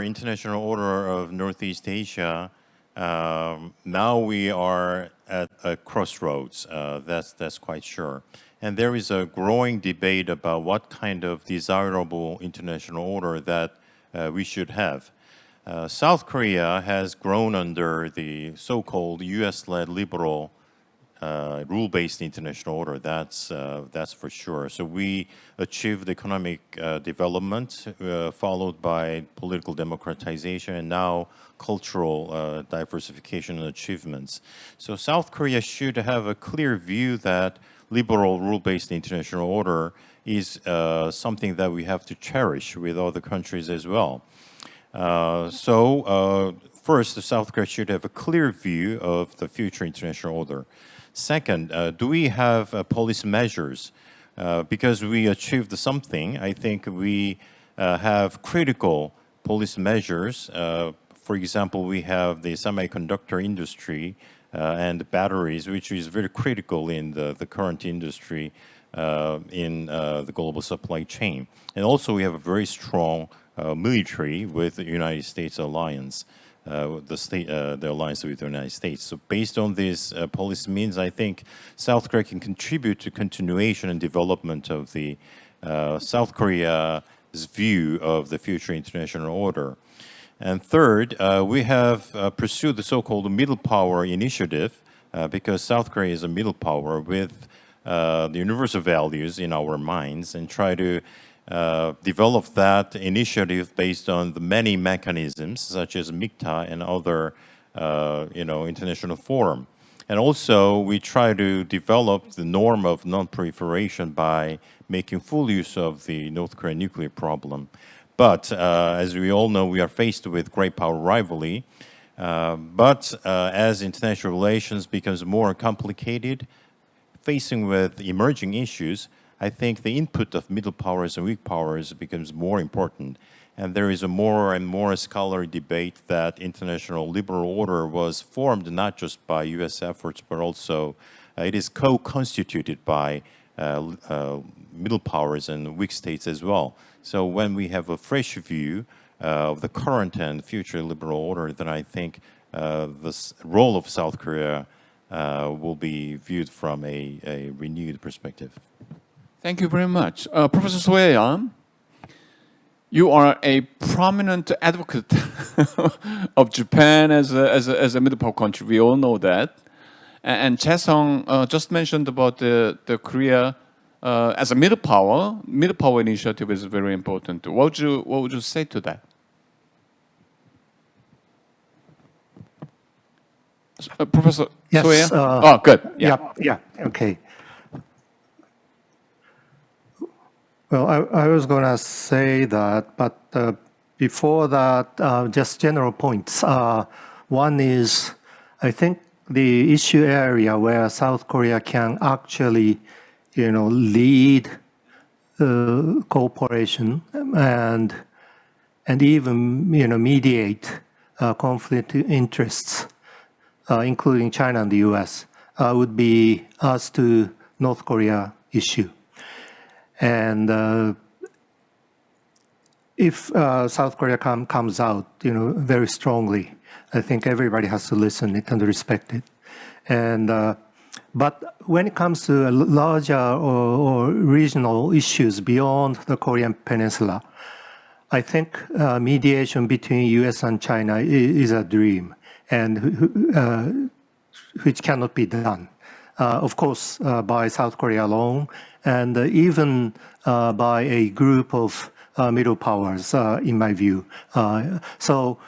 international order of Northeast Asia, now we are at a crossroads. That's quite sure. And there is a growing debate about what kind of desirable international order that we should have. South Korea has grown under the so-called US-led liberal rule-based international order. That's for sure. So we achieved economic development, followed by political democratization, and now cultural diversification and achievements. So South Korea should have a clear view that liberal rule-based international order is something that we have to cherish with other countries as well. First, South Korea should have a clear view of the future international order. Second, do we have policy measures? Because we achieved something, I think we have critical policy measures. For example, we have the semiconductor industry and batteries, which is very critical in the current industry in the global supply chain. And also we have a very strong military with the United States alliance. The alliance with the United States. So based on these policy means, I think South Korea can contribute to continuation and development of the South Korea's view of the future international order. And third, we have pursued the so-called middle power initiative because South Korea is a middle power with the universal values in our minds, and try to develop that initiative based on the many mechanisms such as MICTA and other international forum. And also we try to develop the norm of non-proliferation by making full use of the North Korean nuclear problem. But as we all know, we are faced with great power rivalry. But as international relations becomes more complicated, facing with emerging issues, I think the input of middle powers and weak powers becomes more important. And there is a more and more scholarly debate that international liberal order was formed not just by US efforts, but also it is co-constituted by middle powers and weak states as well. So when we have a fresh view of the current and future liberal order, then I think the role of South Korea will be viewed from a renewed perspective. Thank you very much. Professor Soe-yeon, you are a prominent advocate of Japan as a middle power country. We all know that. And Jae-sung just mentioned about the Korea as a middle power. Middle power initiative is very important. What would you say to that? Professor Yes. Soe-yeon? Good. Yeah. Okay. Well, I was going to say that, but before that, just general points. One is, I think the issue area where South Korea can actually, lead cooperation and even, mediate conflict interests, including China and the US, would be as to North Korea issue. And if South Korea comes out, very strongly, I think everybody has to listen and respect it. And but when it comes to larger or regional issues beyond the Korean Peninsula, I think mediation between U.S. and China is a dream, and which cannot be done. of course, by South Korea alone, and even by a group of middle powers, in my view. So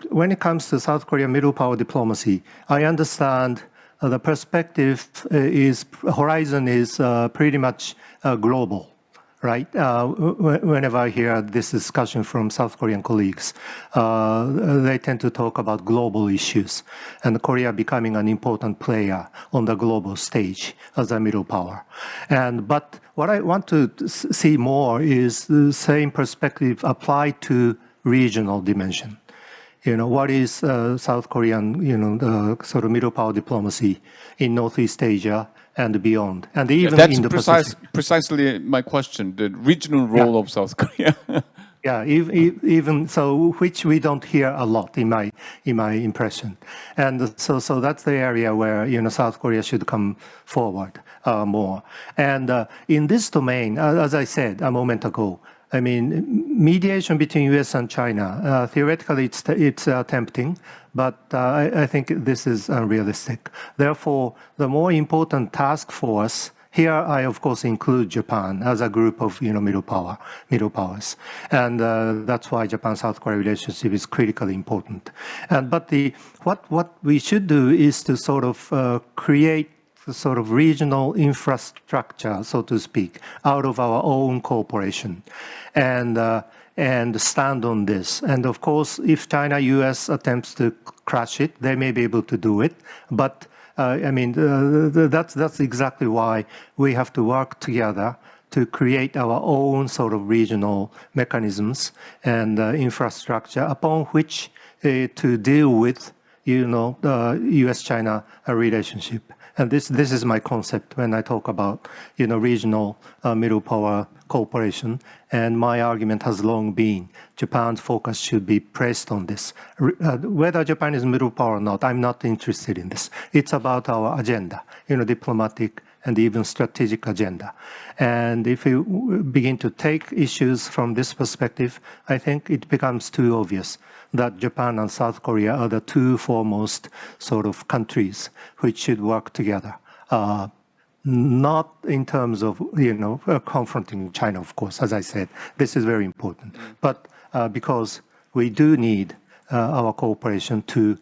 when it comes to South Korea middle power diplomacy, I understand the perspective horizon is pretty much global. Right? Whenever I hear this discussion from South Korean colleagues, they tend to talk about global issues and Korea becoming an important player on the global stage as a middle power. But what I want to see more is the same perspective applied to regional dimension. What is South Korean, the sort of middle power diplomacy in Northeast Asia and beyond, and even that's in the Pacific. Precisely my question, the regional role of South Korea. Yeah, even so, which we don't hear a lot in my impression, and so that's the area where South Korea should come forward more. And in this domain, as I said a moment ago, I mean, mediation between U.S. and China, theoretically it's tempting, but I think this is unrealistic. Therefore, the more important task for us, here I of course include Japan as a group of middle powers, and that's why Japan-South Korea relationship is critically important. But what we should do is to sort of create the sort of regional infrastructure, so to speak, out of our own cooperation, and stand on this. And of course, if China-US attempts to crush it, they may be able to do it. But I mean, that's exactly why we have to work together to create our own sort of regional mechanisms and infrastructure upon which to deal with, the US-China relationship. And this is my concept when I talk about, regional middle power cooperation. And my argument has long been Japan's focus should be placed on this. Whether Japan is middle power or not, I'm not interested in this. It's about our agenda, diplomatic and even strategic agenda. And if you begin to take issues from this perspective, I think it becomes too obvious that Japan and South Korea are the two foremost sort of countries which should work together. Not in terms of, confronting China, of course, as I said. This is very important. But because we do need our cooperation to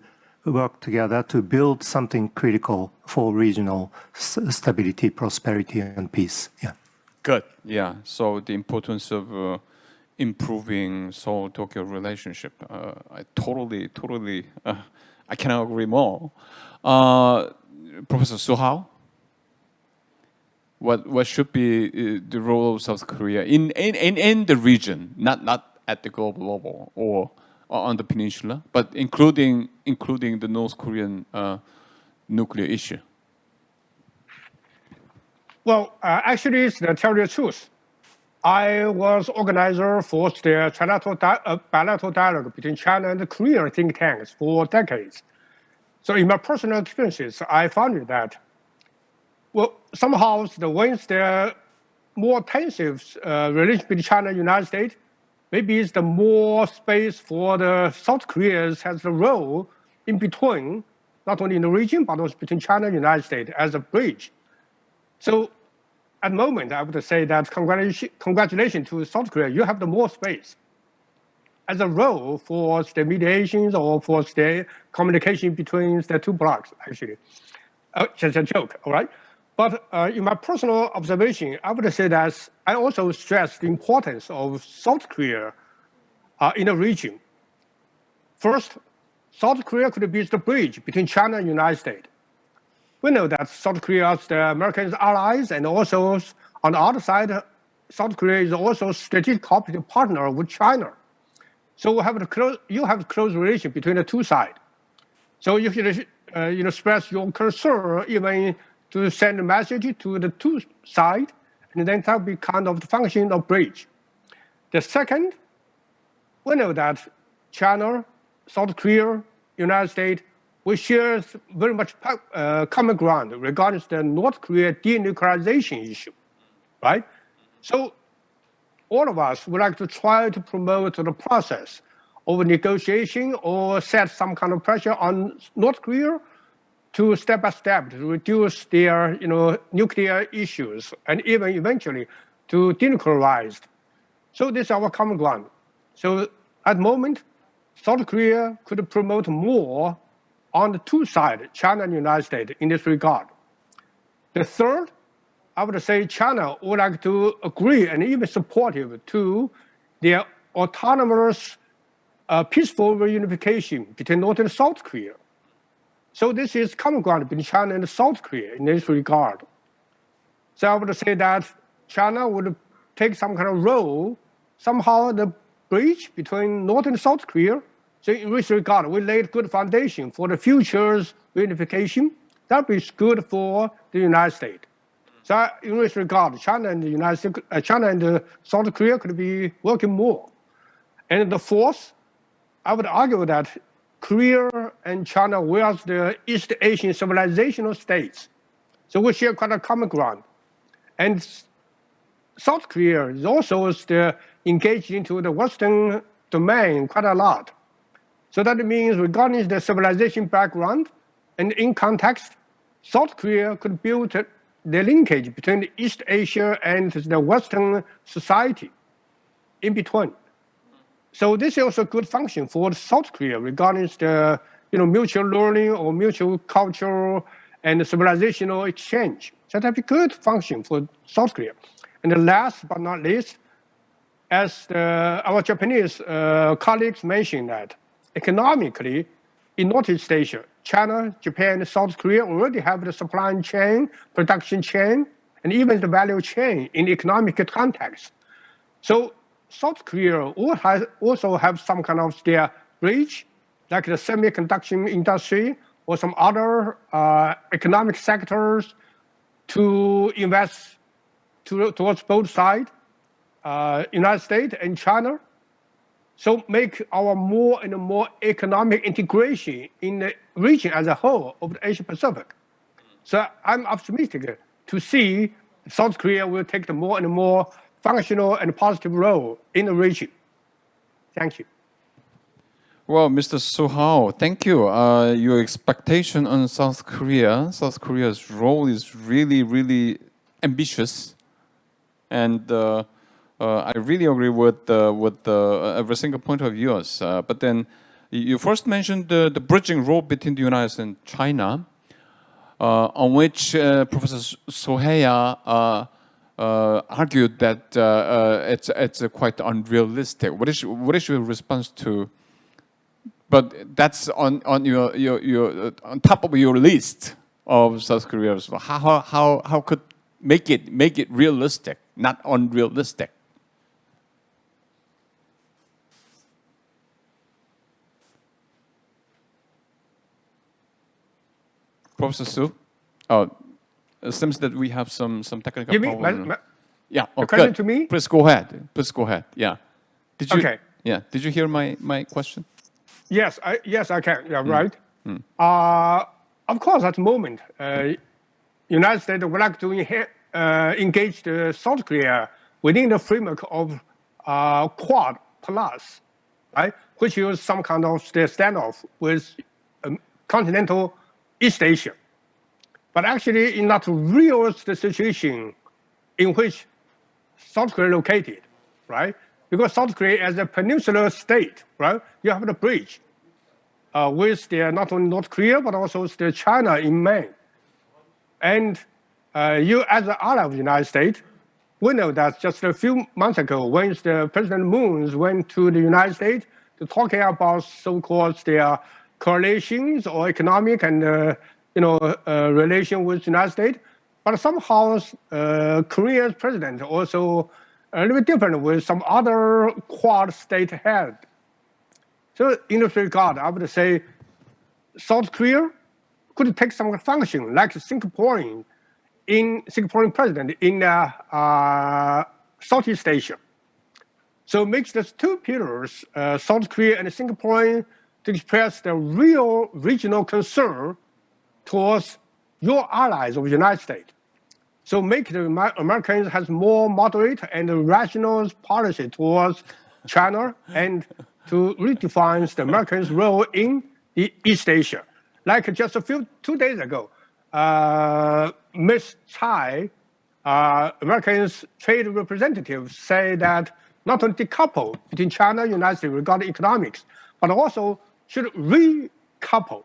work together to build something critical for regional stability, prosperity, and peace. Yeah. Good. Yeah. So the importance of improving Seoul-Tokyo relationship. I totally, I cannot agree more. Professor Suhao, what should be the role of South Korea in the region, not at the global level or on the peninsula, but including the North Korean nuclear issue? Well, actually, to tell you the truth, I was organizer for the bilateral dialogue between China and the Korean think tanks for decades. So in my personal experiences, I found that, well, somehow once there are more intensive relations between China and the United States, maybe it's the more space for the South Korea has the role in between, not only in the region, but also between China and the United States as a bridge. So at the moment, I would say that congratulations to South Korea, you have the more space as a role for the mediations or for the communication between the two blocs, actually. Just a joke, all right? But in my personal observation, I would say that I also stress the importance of South Korea in the region. First, South Korea could be the bridge between China and the United States. We know that South Korea is the Americans' allies, and also on the other side, South Korea is also a strategic cooperative partner with China. So you have a close relation between the two sides. So you should express your concern, even to send a message to the two sides, and then that will be kind of the function of bridge. The second, we know that China, South Korea, United States, we share very much common ground regarding the North Korea denuclearization issue, right? So all of us would like to try to promote the process of negotiation or set some kind of pressure on North Korea to step by step to reduce their nuclear issues and even eventually to denuclearize. So this is our common ground. So at the moment, South Korea could promote more on the two sides, China and the United States, in this regard. The third, I would say China would like to agree and even supportive to their autonomous peaceful reunification between North and South Korea. So this is common ground between China and South Korea in this regard. So I would say that China would take some kind of role, somehow the bridge between North and South Korea. So in this regard, we laid good foundation for the future's reunification. That is good for the United States. So in this regard, China and South Korea could be working more. And the fourth, I would argue that Korea and China were the East Asian civilizational states. So we share quite a common ground. And South Korea is also engaged into the Western domain quite a lot. So that means regarding the civilization background and in context, South Korea could build the linkage between East Asia and the Western society in between. So this is also a good function for South Korea regarding the mutual learning or mutual cultural and civilizational exchange. So that's a good function for South Korea. And the last but not least, as our Japanese colleagues mentioned that economically in Northeast Asia, China, Japan, and South Korea already have the supply chain, production chain, and even the value chain in economic context. So South Korea also have some kind of their bridge, like the semiconductor industry or some other economic sectors to invest towards both sides, United States and China. So make our more and more economic integration in the region as a whole of the Asia Pacific. So I'm optimistic to see South Korea will take the more and more functional and positive role in the region. Thank you. Well, Mr. Suhao, thank you. Your expectation on South Korea's role is really, really ambitious, and I really agree with every single point of yours. But then you first mentioned the bridging role between the United States and China, on which Professor Soheya argued that it's quite unrealistic. What is your response to? But that's on your on top of your list of South Korea. So how could make it realistic, not unrealistic? Professor Su? Oh, it seems that we have some technical problem. Yeah. Oh, question to me? Please go ahead. Yeah. Did you? Okay. Yeah. Did you hear my question? Yes, I can. Yeah, right. Of course, at the moment, United States would like to engage South Korea within the framework of Quad Plus, right? Which is some kind of standoff with continental East Asia. But actually, in not real the situation in which South Korea located, right? Because South Korea as a peninsular state, right? You have the bridge with not only North Korea, but also China in Maine. And you, as an ally of the United States, we know that just a few months ago, when President Moon went to the United States to talking about so-called their coalitions or economic and relation with the United States, but somehow Korea's president also a little bit different with some other Quad state head. So in this regard, I would say South Korea could take some function like Singaporean president in Southeast Asia. So it makes these two pillars, South Korea and Singaporean, to express the real regional concern towards your allies of the United States. So make the Americans has more moderate and rational policy towards China and to redefine the Americans' role in the East Asia. Like just 2 days ago, Ms. Tsai, America's trade representative, say that not only decouple between China and United States regarding economics, but also should recouple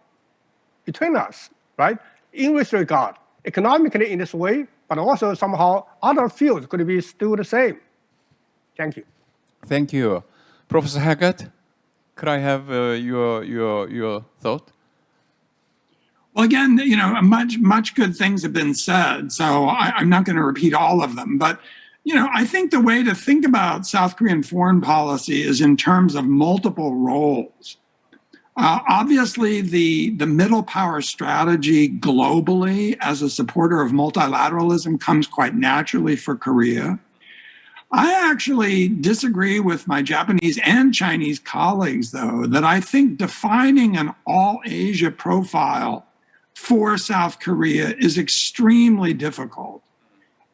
between us, right? In this regard, economically in this way, but also somehow other fields could be still the same. Thank you. Thank you. Professor Haggard, could I have your thought? Well, again, much good things have been said, so I'm not going to repeat all of them. But, I think the way to think about South Korean foreign policy is in terms of multiple roles. Obviously, the middle power strategy globally as a supporter of multilateralism comes quite naturally for Korea. I actually disagree with my Japanese and Chinese colleagues, though, that I think defining an all-Asia profile for South Korea is extremely difficult.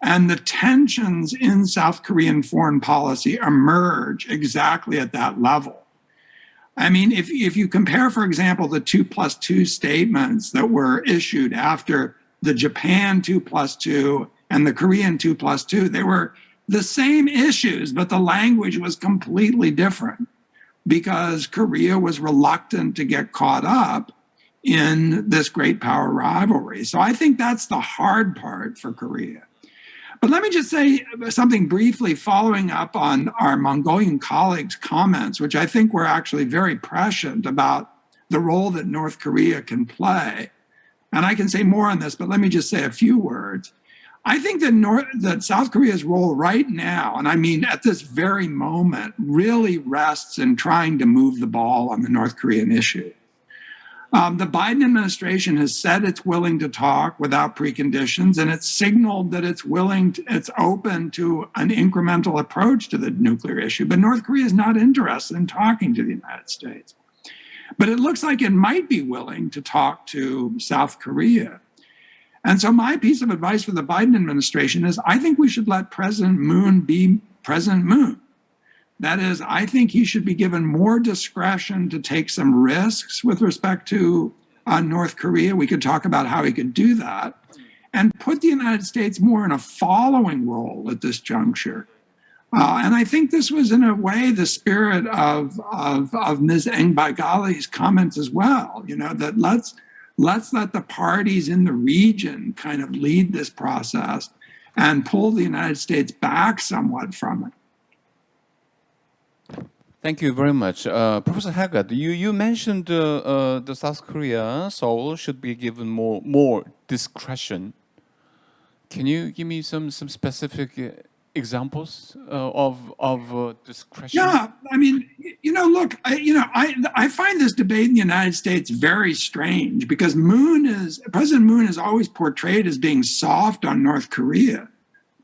And the tensions in South Korean foreign policy emerge exactly at that level. I mean, if you compare, for example, the 2+2 statements that were issued after the Japan 2+2 and the Korean 2+2, they were the same issues, but the language was completely different because Korea was reluctant to get caught up in this great power rivalry. So I think that's the hard part for Korea. But let me just say something briefly following up on our Mongolian colleagues' comments, which I think were actually very prescient about the role that North Korea can play. And I can say more on this, but let me just say a few words. I think that South Korea's role right now, and I mean at this very moment, really rests in trying to move the ball on the North Korean issue. The Biden administration has said it's willing to talk without preconditions, and it's signaled that it's open to an incremental approach to the nuclear issue. But North Korea is not interested in talking to the United States. But it looks like it might be willing to talk to South Korea. And so my piece of advice for the Biden administration is I think we should let President Moon be President Moon. That is, I think he should be given more discretion to take some risks with respect to North Korea. We could talk about how he could do that and put the United States more in a following role at this juncture. And I think this was, in a way, the spirit of Ms. Eng Baigali's comments as well, that let's let the parties in the region kind of lead this process and pull the United States back somewhat from it. Thank you very much. Professor Haggard, you mentioned the South Korea, Seoul, should be given more discretion. Can you give me some specific examples of discretion? Yeah, I mean, look, I find this debate in the United States very strange because President Moon is always portrayed as being soft on North Korea.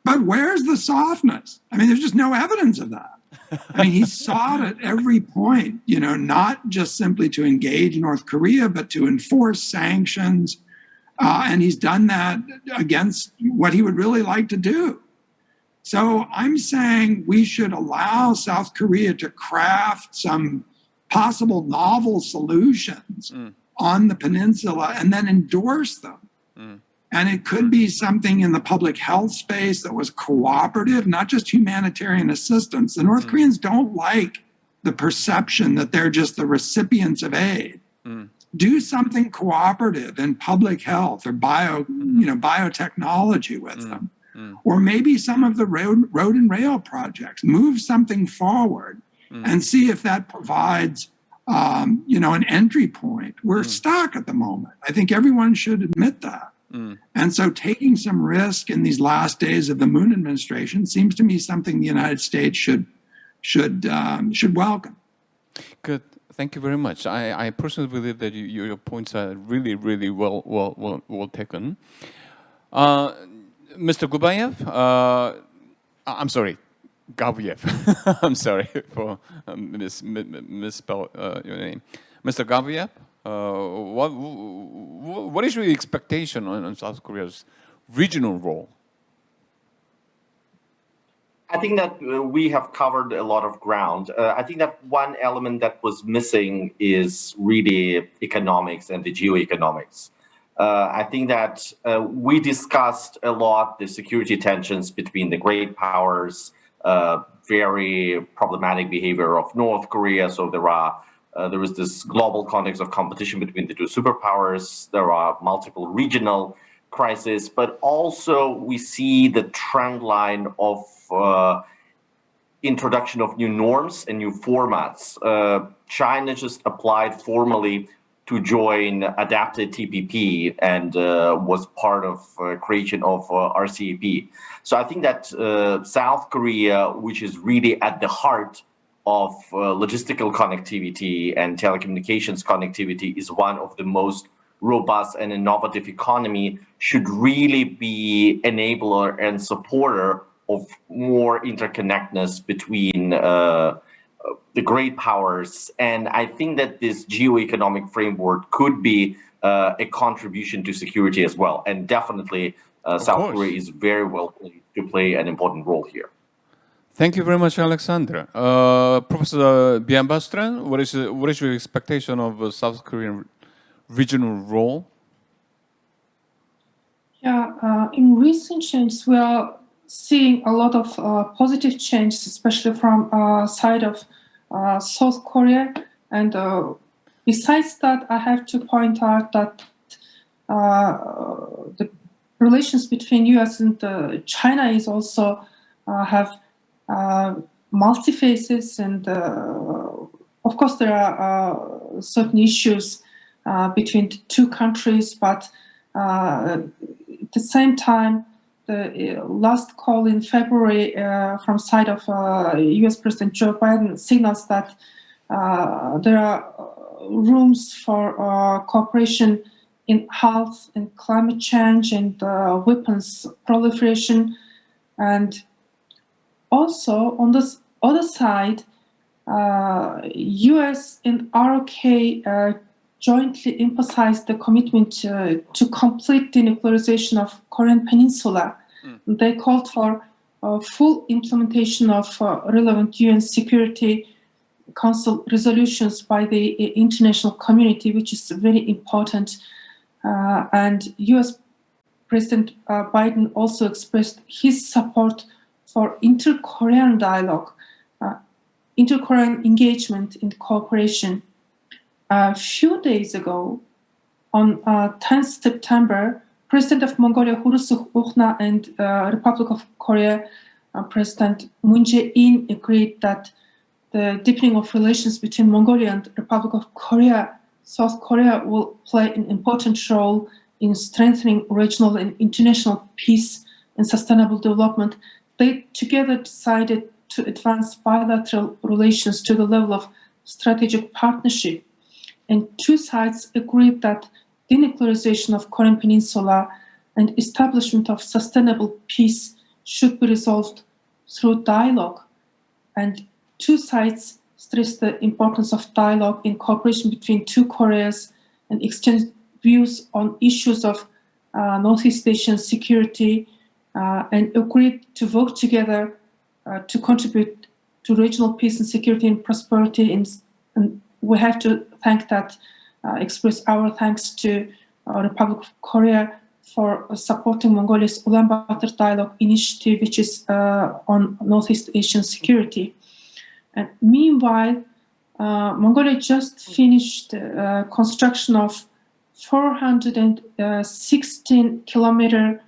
But where's the softness? I mean, there's just no evidence of that. I mean, he sought at every point, not just simply to engage North Korea, but to enforce sanctions. And he's done that against what he would really like to do. So I'm saying we should allow South Korea to craft some possible novel solutions on the peninsula and then endorse them. And it could be something in the public health space that was cooperative, not just humanitarian assistance. The North Koreans don't like the perception that they're just the recipients of aid. Do something cooperative in public health or biotechnology with them. Or maybe some of the road and rail projects. Move something forward and see if that provides an entry point. We're stuck at the moment. I think everyone should admit that. And so taking some risk in these last days of the Moon administration seems to me something the United States should welcome. Good. Thank you very much. I personally believe that your points are really, really well taken. Mr. Gubayev, I'm sorry, Gaviev. I'm sorry for misspell your name. Mr. Gaviev, what is your expectation on South Korea's regional role? I think that we have covered a lot of ground. I think that one element that was missing is really economics and the geoeconomics. I think that we discussed a lot the security tensions between the great powers, very problematic behavior of North Korea. So there is this global context of competition between the two superpowers. There are multiple regional crises, but also we see the trend line of introduction of new norms and new formats. China just applied formally to join adapted TPP and was part of creation of RCEP. So I think that South Korea, which is really at the heart of logistical connectivity and telecommunications connectivity, is one of the most robust and innovative economy, should really be enabler and supporter of more interconnectedness between the great powers. And I think that this geoeconomic framework could be a contribution to security as well. And definitely South Korea is very well placed to play an important role here. Thank you very much, Alexander. Professor Biambastran, what is your expectation of South Korean regional role? Yeah, in recent changes, we are seeing a lot of positive changes, especially from side of South Korea. And besides that, I have to point out that the relations between U.S. and China is also have multi-phases, and of course there are certain issues between the two countries, but at the same time, the last call in February from side of U.S. President Joe Biden signals that there are rooms for cooperation in health and climate change and weapons proliferation. And also on this other side, U.S. and ROK jointly emphasized the commitment to complete denuclearization of Korean Peninsula. They called for full implementation of relevant UN Security Council resolutions by the international community, which is very important. And US President Biden also expressed his support for inter-Korean dialogue, inter-Korean engagement and cooperation. A few days ago, on 10th September, President of Mongolia Khurelsukh and Republic of Korea President Moon Jae-in agreed that the deepening of relations between Mongolia and Republic of Korea, South Korea, will play an important role in strengthening regional and international peace and sustainable development. They together decided to advance bilateral relations to the level of strategic partnership. And two sides agreed that denuclearization of Korean Peninsula and establishment of sustainable peace should be resolved through dialogue. And two sides stressed the importance of dialogue and cooperation between two Koreas and exchanged views on issues of Northeast Asian security and agreed to work together to contribute to regional peace and security and prosperity. And we have to express our thanks to Republic of Korea for supporting Mongolia's Ulaanbaatar Dialogue Initiative, which is on Northeast Asian security. And meanwhile, Mongolia just finished construction of 416-kilometer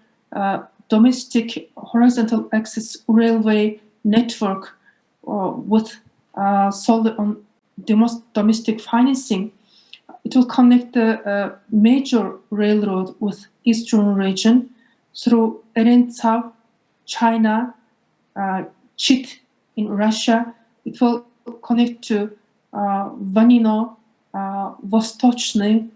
domestic horizontal access railway network with solely on domestic financing. It will connect the major railroad with eastern region through Erentsau, China, Chit in Russia. It will connect to Vanino, Vostochny,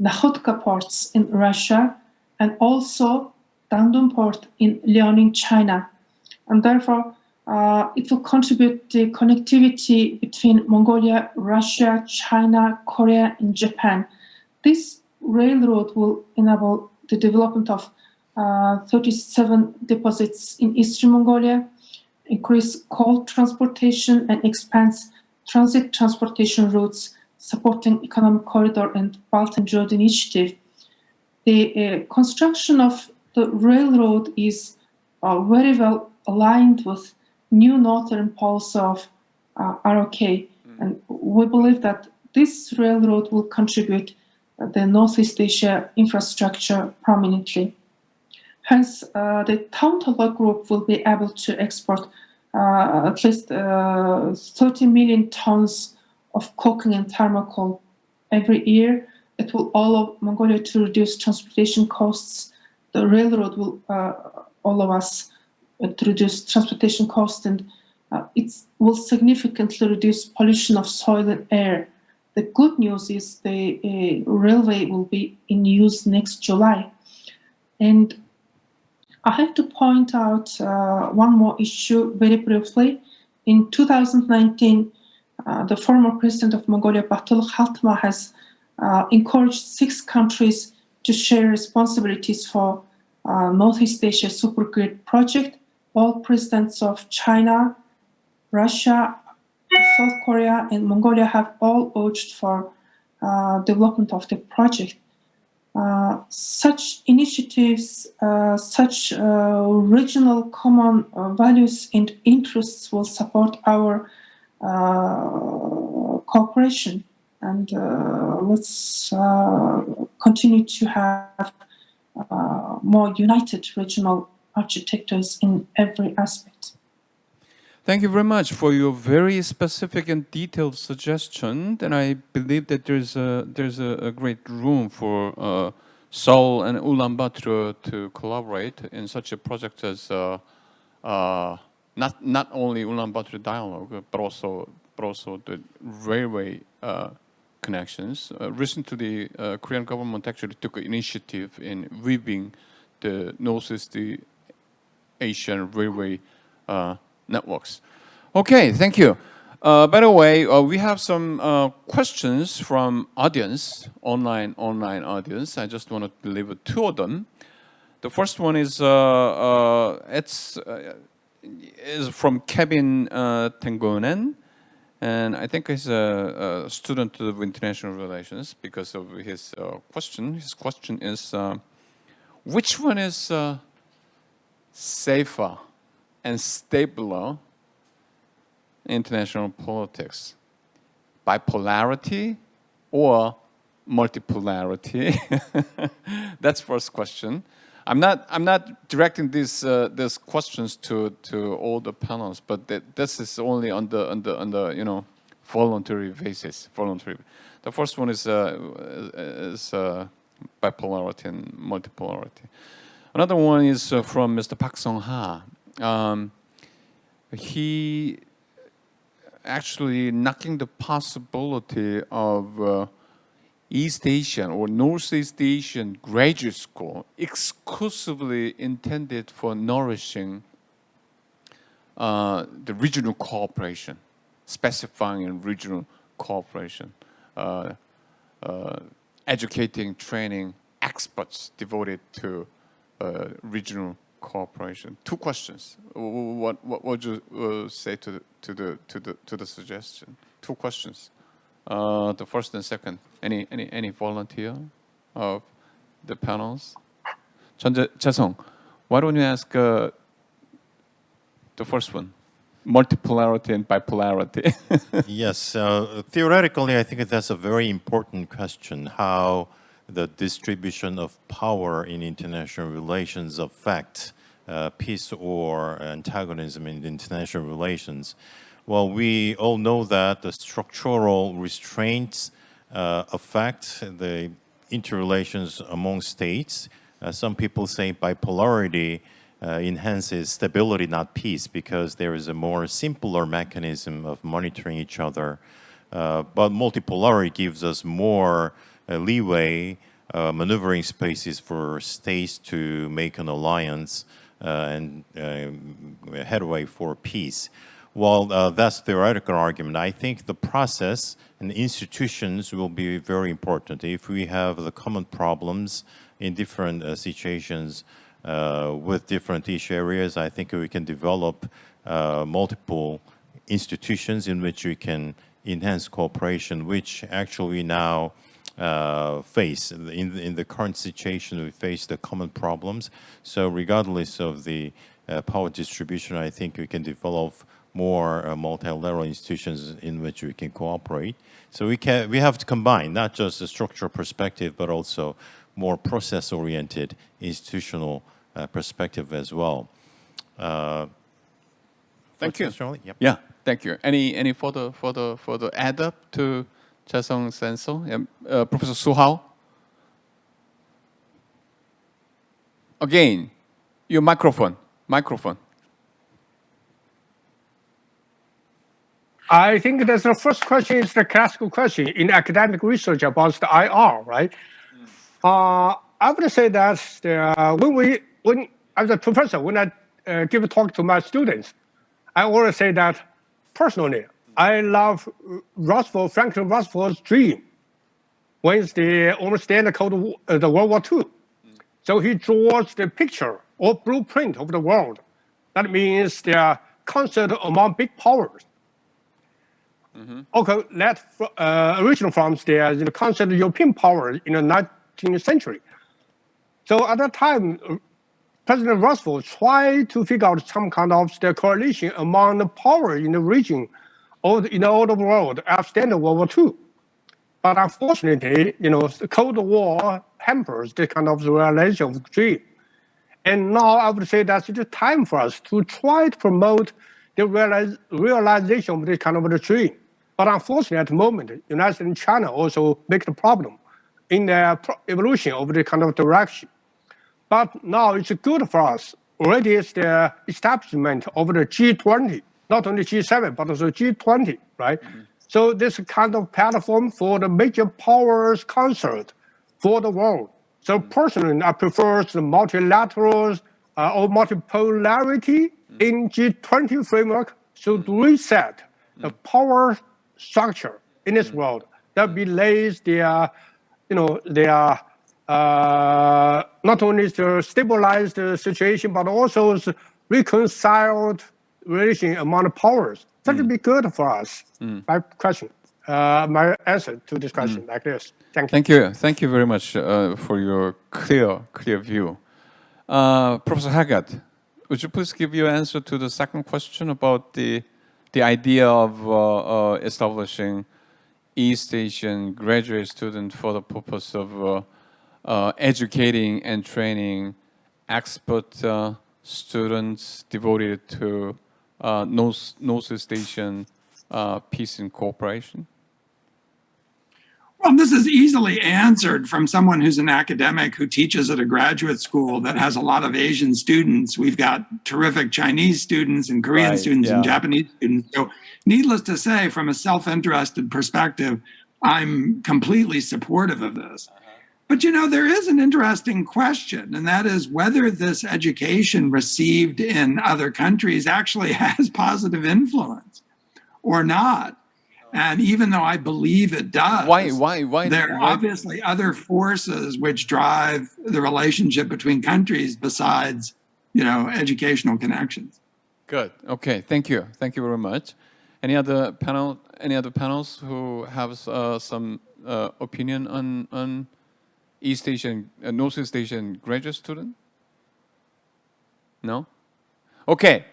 Nakhotka ports in Russia, and also Dandong port in Liaoning, China. And therefore, it will contribute to connectivity between Mongolia, Russia, China, Korea, and Japan. This railroad will enable the development of 37 deposits in Eastern Mongolia increase coal transportation and expands transit transportation routes, supporting economic corridor and Belt and Road Initiative. The construction of the railroad is very well aligned with new northern policy of ROK, and we believe that this railroad will contribute the Northeast Asia infrastructure prominently. Hence, the Taontala Group will be able to export at least 30 million tons of coking and thermal coal every year. It will allow Mongolia to reduce transportation costs. The railroad will allow us to reduce transportation costs, and it will significantly reduce pollution of soil and air. The good news is the railway will be in use next July. And I have to point out one more issue very briefly. In 2019, the former president of Mongolia, Batul Khaltma, has encouraged 6 countries to share responsibilities for Northeast Asia Supergrid project. All presidents of China, Russia, South Korea, and Mongolia have all urged for development of the project. Such initiatives, such regional common values and interests will support our cooperation, and let's continue to have more united regional architectures in every aspect. Thank you very much for your very specific and detailed suggestion. And I believe that there's a great room for Seoul and Ulaanbaatar to collaborate in such a project as not only Ulaanbaatar dialogue, but also the railway connections. Recently, Korean government actually took an initiative in weaving the Northeast Asian railway networks. Okay, thank you. By the way, we have some questions from audience, online audience. I just want to deliver 2 of them. The first one is from Kevin Tengonen, and I think he's a student of international relations because of his question. His question is, which one is safer and stabler international politics, bipolarity or multipolarity? That's first question. I'm not directing these questions to all the panels, but this is only on the voluntary basis. Voluntary. The first one is bipolarity and multipolarity. Another one is from Mr. Park Sung-ha. He actually knocking the possibility of East Asian or Northeast Asian graduate school exclusively intended for nourishing the regional cooperation, specifying in regional cooperation, educating, training experts devoted to regional cooperation. 2 questions. What would you say to the suggestion? 2 questions. The first and second. Any volunteer of the panels? Chaesong, why don't you ask the first one? Multipolarity and bipolarity. Yes, theoretically, I think that's a very important question, how the distribution of power in international relations affect peace or antagonism in international relations. Well, we all know that the structural restraints affect the interrelations among states. Some people say bipolarity enhances stability, not peace, because there is a more simpler mechanism of monitoring each other. But multipolarity gives us more leeway, maneuvering spaces for states to make an alliance and headway for peace. Well, that's theoretical argument. I think the process and institutions will be very important. If we have the common problems in different situations with different issue areas, I think we can develop multiple institutions in which we can enhance cooperation, which actually now face, in the current situation, we face the common problems. So regardless of the power distribution, I think we can develop more multilateral institutions in which we can cooperate. So we have to combine not just the structural perspective, but also more process-oriented institutional perspective as well. Thank you. Yep. Yeah, thank you. Any further add up to Cha-Sung's answer? Professor Su Hao? Again, your microphone. I think that's the first question is the classical question in academic research about the IR, right? I would say that when as a professor, when I give a talk to my students, I always say that personally, I love Franklin Roosevelt's dream when they understand the World War II. So he draws the picture or blueprint of the world. That means the concert among big powers. Okay, that original from the concept of European power in the 19th century. So at that time, President Roosevelt tried to figure out some kind of the coalition among the power in the region or in all the world after the World War II. But unfortunately, the Cold War hampers the kind of realization of the dream. And now I would say that's the time for us to try to promote the realization of this kind of the dream. But unfortunately, at the moment, United States and China also make the problem in the evolution of the kind of direction. But now it's good for us. Already is the establishment of the G20, not only G7, but also G20, right? So this kind of platform for the major powers concert for the world. So personally, I prefer the multilaterals or multipolarity in G20 framework to reset the power structure in this world that belays their not only to stabilize the situation, but also reconciled relation among the powers. That would be good for us. My question, my answer to this question like this. Thank you. Thank you very much for your clear view. Professor Haggard, would you please give your answer to the second question about the idea of establishing East Asian graduate students for the purpose of educating and training expert students devoted to Northeast Asian peace and cooperation? Well, this is easily answered from someone who's an academic who teaches at a graduate school that has a lot of Asian students. We've got terrific Chinese students and Korean students and Japanese students. So needless to say, from a self-interested perspective, I'm completely supportive of this. But there is an interesting question, and that is whether this education received in other countries actually has positive influence or not. And even though I believe it does, why there are obviously other forces which drive the relationship between countries besides, educational connections. Good. Okay. Thank you. Thank you very much. Any other panels who have some opinion on East Asian, Northeast Asian graduate student? No? Okay.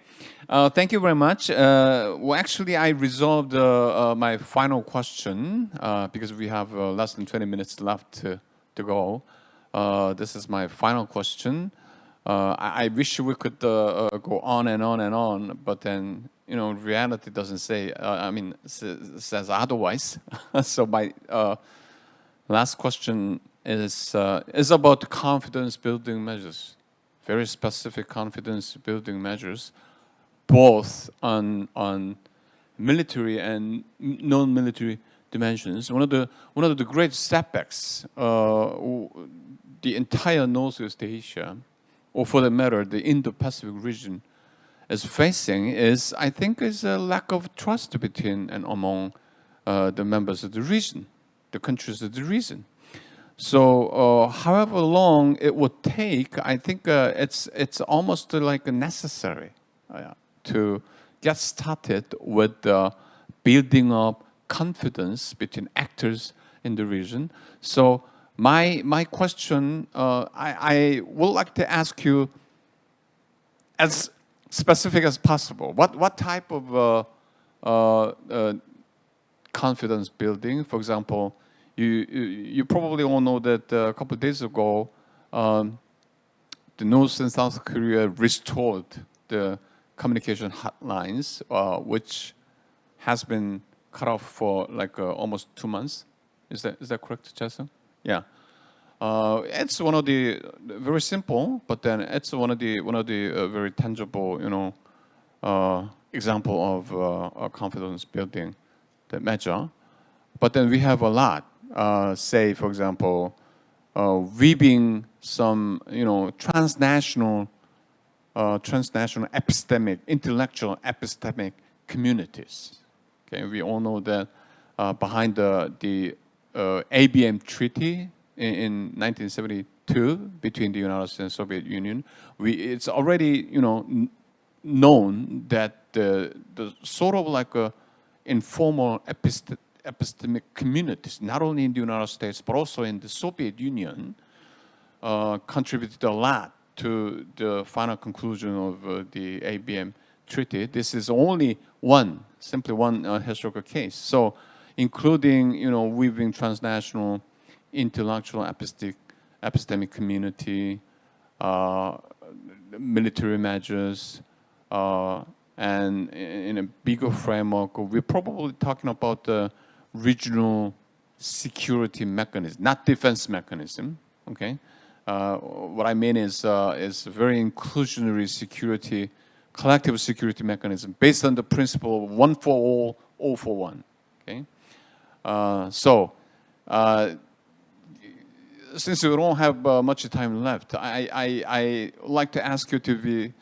Thank you very much. Well, actually, I resolved my final question because we have less than 20 minutes left to go. This is my final question. I wish we could go on and on and on, but then, reality doesn't say, says otherwise. So my last question is about confidence building measures, very specific confidence building measures, both on military and non-military dimensions. One of the great setbacks the entire Northeast Asia, or for that matter, the Indo-Pacific region, is facing is a lack of trust between and among the members of the region, the countries of the region. So, however long it would take, I think it's almost like necessary to get started with building up confidence between actors in the region. So my question, I would like to ask you as specific as possible. What type of confidence building? For example, you probably all know that a couple of days ago, the North and South Korea restored the communication hotlines, which has been cut off for like almost 2 months. Is that correct, Jason? Yeah. It's one of the very simple, but then it's one of the very tangible, example of confidence building, the measure. But then we have a lot. Say, for example, weaving some, transnational epistemic, intellectual epistemic communities. Okay, we all know that behind the ABM Treaty in 1972 between the United States and Soviet Union, it's already known that the sort of like a informal epistemic communities, not only in the United States but also in the Soviet Union, contributed a lot to the final conclusion of the ABM Treaty. This is only simply one historical case. So, including weaving transnational intellectual epistemic community, military measures, and in a bigger framework, we're probably talking about the regional security mechanism, not defense mechanism. Okay, what I mean is very inclusionary security, collective security mechanism based on the principle of one for all for one. Okay, since we don't have much time left, I like to ask you to be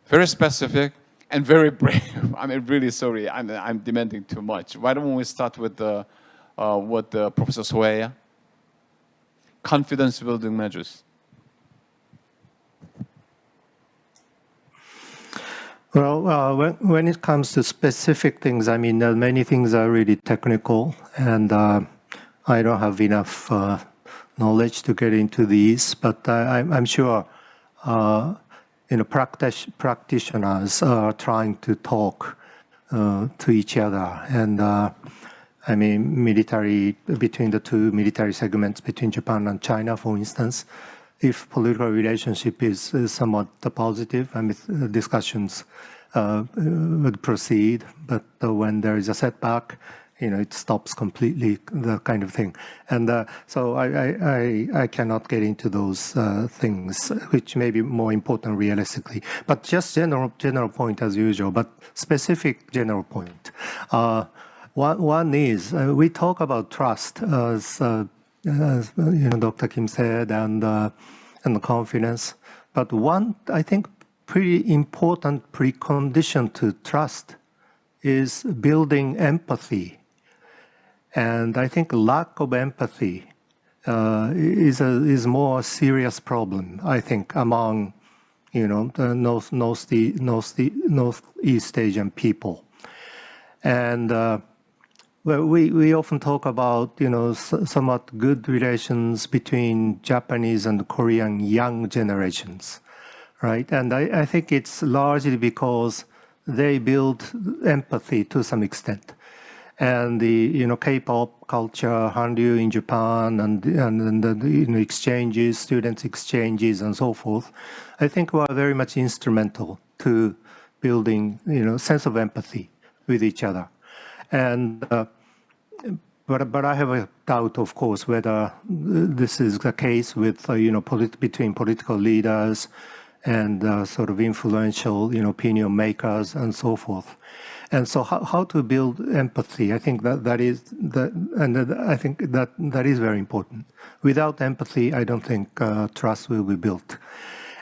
very specific and very brave. I'm really sorry. I'm demanding too much. Why don't we start with Professor Soeya? Confidence building measures. Well, when it comes to specific things, I mean, many things are really technical, and I don't have enough knowledge to get into these. But I'm sure, practitioners are trying to talk to each other, and I mean, between the two military segments, between Japan and China, for instance, if political relationship is somewhat positive, I mean, discussions would proceed. But when there is a setback, it stops completely, that kind of thing. And so I cannot get into those things, which may be more important realistically. But just general point as usual, but specific general point. One is, we talk about trust, as Dr. Kim said, and the confidence. But one, I think, pretty important precondition to trust is building empathy. And I think lack of empathy is more serious problem, I think, among the Northeast Asian people. And we often talk about somewhat good relations between Japanese and Korean young generations, right? And I think it's largely because they build empathy to some extent. And the K-pop culture, Hallyu in Japan, and the exchanges, students exchanges, and so forth, I think were very much instrumental to building sense of empathy with each other. And but I have a doubt, of course, whether this is the case with between political leaders and sort of influential opinion makers and so forth. And so how to build empathy? I think that is I think that is very important. Without empathy, I don't think trust will be built.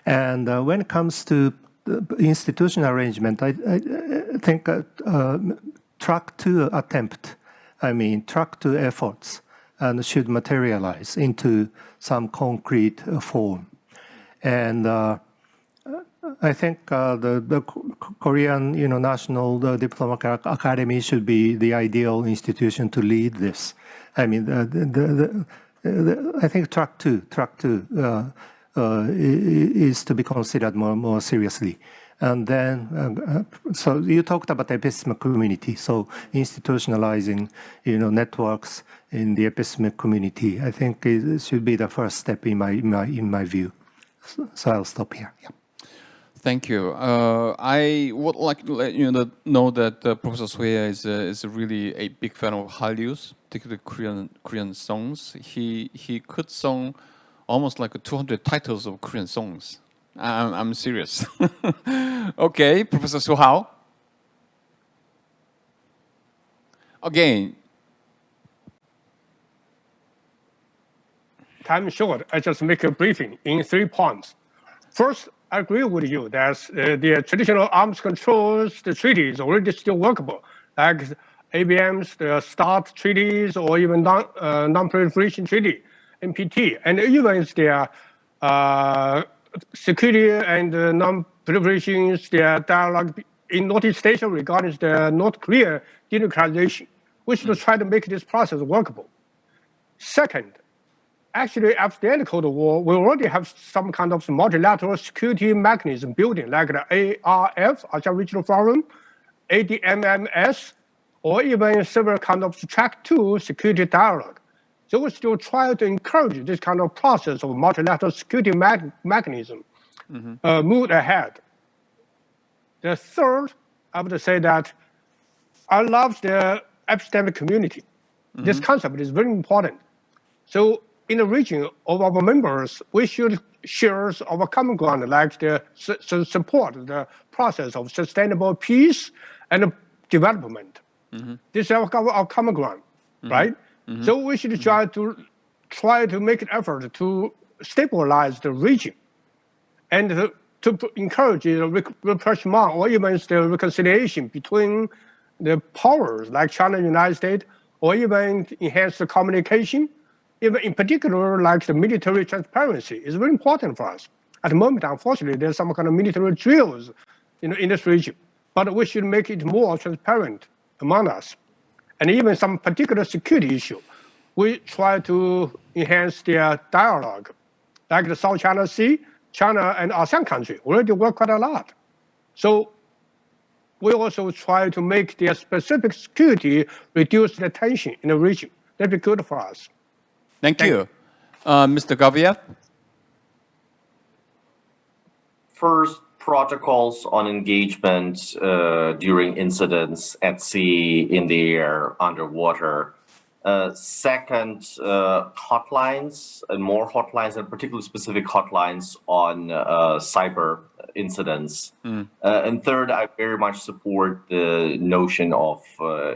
And when it comes to institutional arrangement, I think track to efforts and should materialize into some concrete form. And I think the Korean, National Diplomatic Academy should be the ideal institution to lead this. I mean, I think track two is to be considered more seriously. And then, so you talked about the epistemic community. So institutionalizing, networks in the epistemic community, I think it should be the first step in my view. So I'll stop here. Yeah. Thank you. I would like to let you know that Professor Sueya is really a big fan of Hallus, particularly Korean songs. He could sing almost like 200 titles of Korean songs. I'm serious. Okay, Professor Su Hao. Again. Time short, I just make a briefing in 3 points. First, I agree with you that the traditional arms controls, the treaties already still workable, like ABM's, the START treaties, or even non-proliferation treaty, NPT, and even their security and non-proliferation, their dialogue in Northeast Asia regarding the North Korea denuclearization. We should try to make this process workable. Second, actually, after the end of the Cold War, we already have some kind of multilateral security mechanism building, like the ARF, ASEAN Regional Forum, ADMMS, or even several kind of track 2 security dialogue. So we still try to encourage this kind of process of multilateral security mechanism move ahead. The third, I would say that I love the epistemic community. This concept is very important. So in the region of our members, we should share our common ground, like the support the process of sustainable peace and development. This is our common ground, right? So we should try to make an effort to stabilize the region and to encourage the rapprochement or even the reconciliation between the powers like China and the United States, or even enhance the communication. Even in particular, like the military transparency is very important for us. At the moment, unfortunately, there's some kind of military drills in this region, but we should make it more transparent among us. And even some particular security issue, we try to enhance their dialogue. Like the South China Sea, China and ASEAN countries already work quite a lot. So we also try to make their specific security reduce the tension in the region. That'd be good for us. Thank you. Mr. Gaviev? First, protocols on engagement during incidents at sea, in the air, underwater. Second, hotlines and more hotlines, and particularly specific hotlines on cyber incidents. And third, I very much support the notion of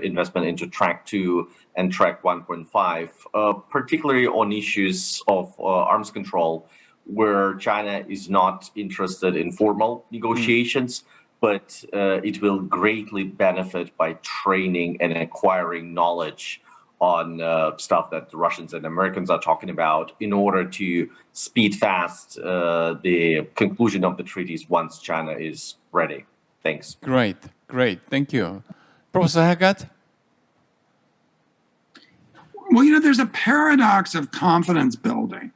investment into track 2 and track 1.5, particularly on issues of arms control, where China is not interested in formal negotiations, but it will greatly benefit by training and acquiring knowledge on stuff that the Russians and Americans are talking about in order to speed fast the conclusion of the treaties once China is ready. Thanks. Great. Thank you. Professor Haggart? Well, there's a paradox of confidence building,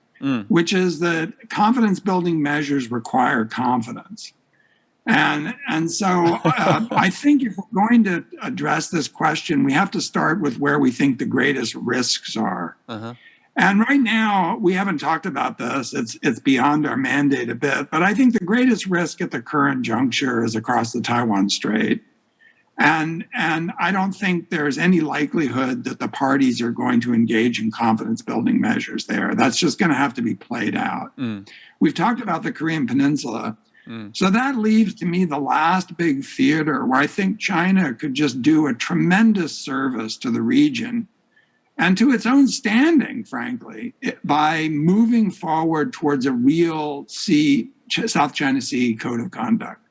which is that confidence building measures require confidence. And so I think if we're going to address this question, we have to start with where we think the greatest risks are. And right now, we haven't talked about this. It's beyond our mandate a bit. But I think the greatest risk at the current juncture is across the Taiwan Strait. And I don't think there's any likelihood that the parties are going to engage in confidence building measures there. That's just going to have to be played out. We've talked about the Korean Peninsula. So that leaves to me the last big theater where I think China could just do a tremendous service to the region and to its own standing, frankly, by moving forward towards a real South China Sea code of conduct.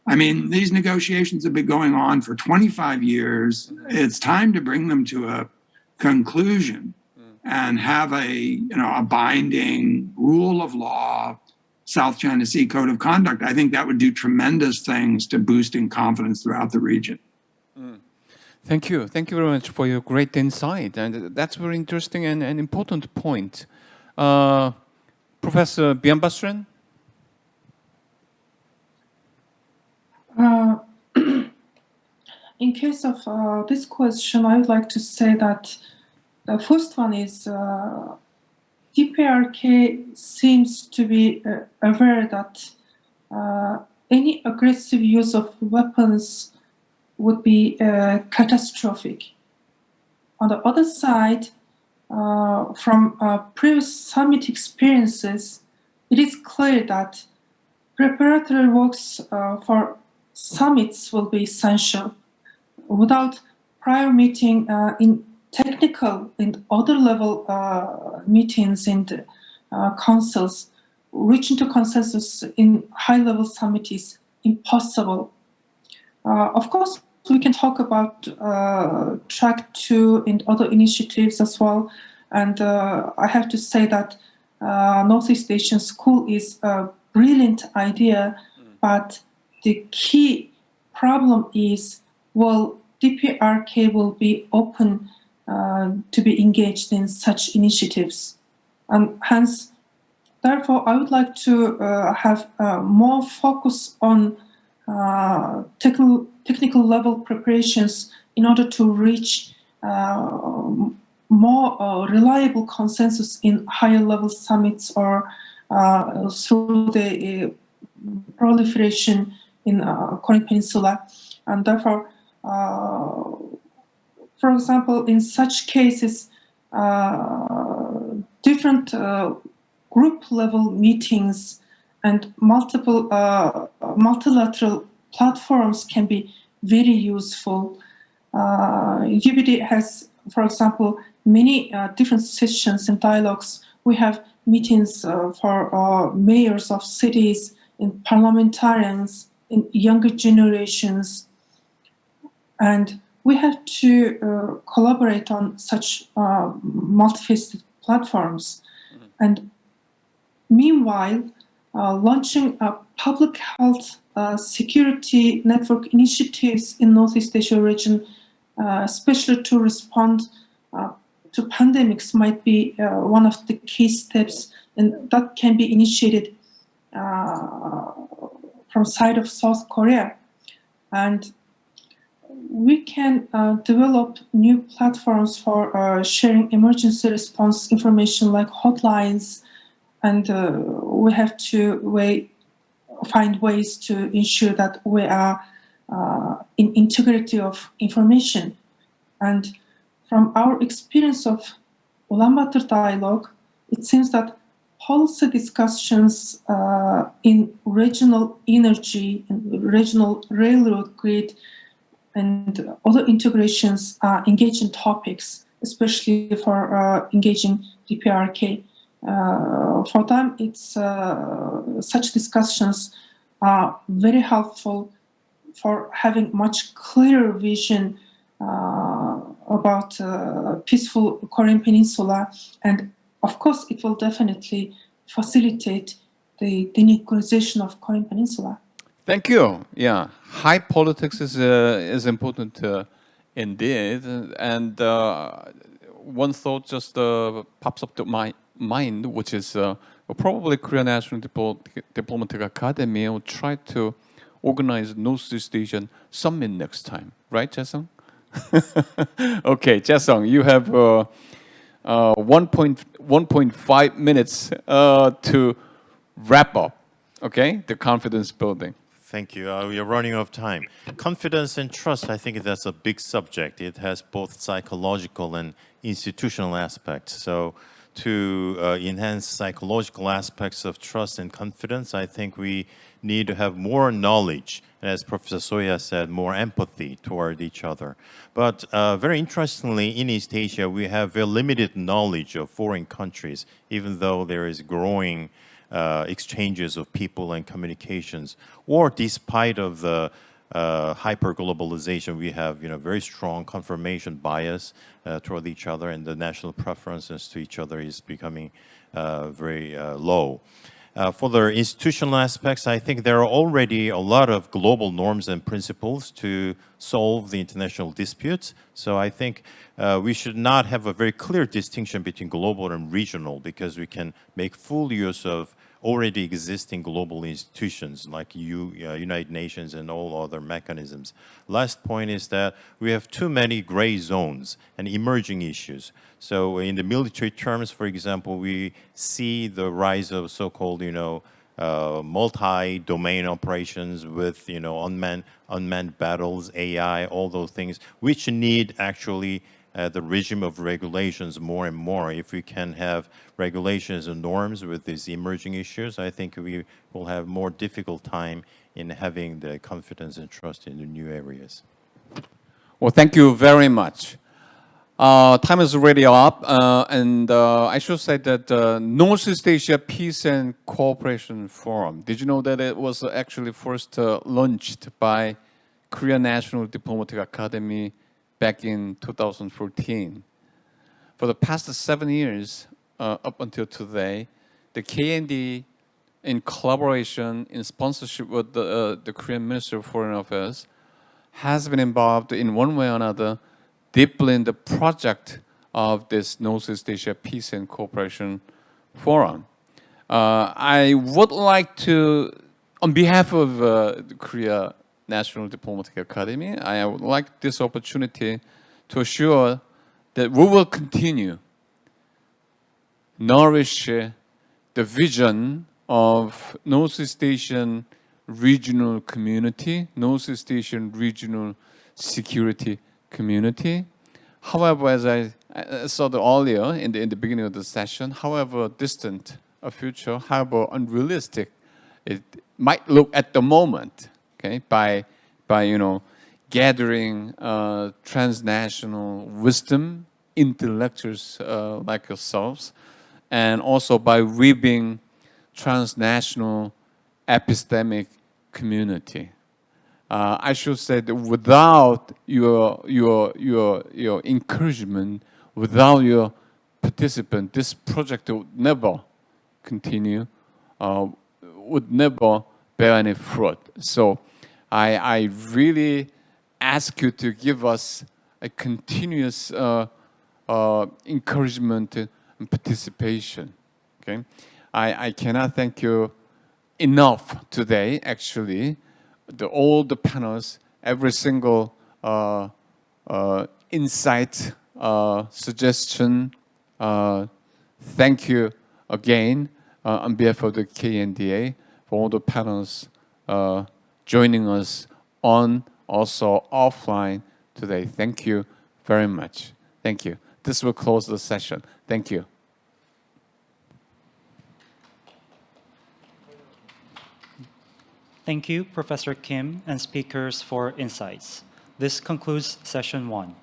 I mean, these negotiations have been going on for 25 years. It's time to bring them to a conclusion and have a binding rule of law, South China Sea Code of Conduct. I think that would do tremendous things to boosting confidence throughout the region. Thank you. Thank you very much for your great insight. And that's very interesting and an important point. Professor Byambasren? In case of this question, I would like to say that the first one is DPRK seems to be aware that any aggressive use of weapons would be catastrophic. On the other side, from previous summit experiences, it is clear that preparatory works for summits will be essential. Without prior meeting in technical and other level meetings and councils, reaching to consensus in high-level summit is impossible. Of course, we can talk about Track 2 and other initiatives as well. And I have to say that Northeast Asian School is a brilliant idea, but the key problem is, well, DPRK will be open to be engaged in such initiatives. And hence, therefore, I would like to have more focus on technical level preparations in order to reach more reliable consensus in higher level summits or through the proliferation in Korean Peninsula. And therefore, for example, in such cases, different group level meetings and multilateral platforms can be very useful. UBD has, for example, many different sessions and dialogues. We have meetings for mayors of cities and parliamentarians in younger generations. And we have to collaborate on such multifaceted platforms. And meanwhile, launching public health security network initiatives in Northeast Asia region, especially to respond to pandemics, might be one of the key steps, and that can be initiated from side of South Korea. And we can develop new platforms for sharing emergency response information like hotlines, and we have to find ways to ensure that we are in integrity of information. And from our experience of Ulaanbaatar dialogue, it seems that policy discussions in regional energy and regional railroad grid and other integrations are engaging topics, especially for engaging DPRK. For them, it's such discussions are very helpful for having much clearer vision about peaceful Korean Peninsula, and of course, it will definitely facilitate the denuclearization of Korean Peninsula. Thank you. Yeah, high politics is important indeed, and one thought just pops up to my mind, which is probably Korea National Diplomatic Academy will try to organize Northeast Asian Summit next time, right, Jae-sung? Okay, Jae-sung, you have 1.5 minutes to wrap up. Okay, the confidence building. Thank you. We are running out of time. Confidence and trust, I think that's a big subject. It has both psychological and institutional aspects. So to enhance psychological aspects of trust and confidence, I think we need to have more knowledge, and as Professor Soya said, more empathy toward each other. But very interestingly, in East Asia, we have very limited knowledge of foreign countries, even though there is growing exchanges of people and communications, or despite of the hyper-globalization, we have very strong confirmation bias toward each other, and the national preferences to each other is becoming very low. For the institutional aspects, I think there are already a lot of global norms and principles to solve the international disputes. So I think we should not have a very clear distinction between global and regional, because we can make full use of already existing global institutions like United Nations and all other mechanisms. Last point is that we have too many gray zones and emerging issues. So in the military terms, for example, we see the rise of so-called, multi-domain operations with, unmanned battles, AI, all those things, which need actually the regime of regulations more and more. If we can have regulations and norms with these emerging issues, I think we will have more difficult time in having the confidence and trust in the new areas. Well, thank you very much. Time is already up, and I should say that Northeast Asia Peace and Cooperation Forum, did you know that it was actually first launched by Korea National Diplomatic Academy back in 2014. For the past 7 years, up until today, the KND, in collaboration, in sponsorship with the Korean Ministry of Foreign Affairs, has been involved in one way or another deeply in the project of this Northeast Asia Peace and Cooperation Forum. I would like to, on behalf of the Korea National Diplomatic Academy, I would like this opportunity to assure that we will continue nourish the vision of Northeast Asian regional community, Northeast Asian regional security community. However, as I said earlier in the beginning of the session, however distant a future, however unrealistic it might look at the moment, okay, by gathering transnational wisdom, intellectuals like yourselves, and also by weaving transnational epistemic community. I should say that without your encouragement, without your participant, this project would never continue, would never bear any fruit. So I really ask you to give us a continuous encouragement and participation. Okay, I cannot thank you enough today, actually. All the panels, every single insight, suggestion, thank you again on behalf of the KNDA for all the panels joining us on, also offline today. Thank you very much. Thank you. This will close the session. Thank you. Thank you, Professor Kim and speakers for insights. This concludes session 1.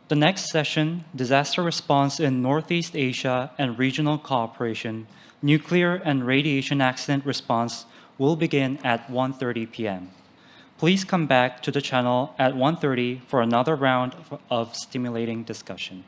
The next session, Disaster Response in Northeast Asia and Regional Cooperation, Nuclear and Radiation Accident Response, will begin at 1:30 p.m. Please come back to the channel at 1:30 for another round of stimulating discussion.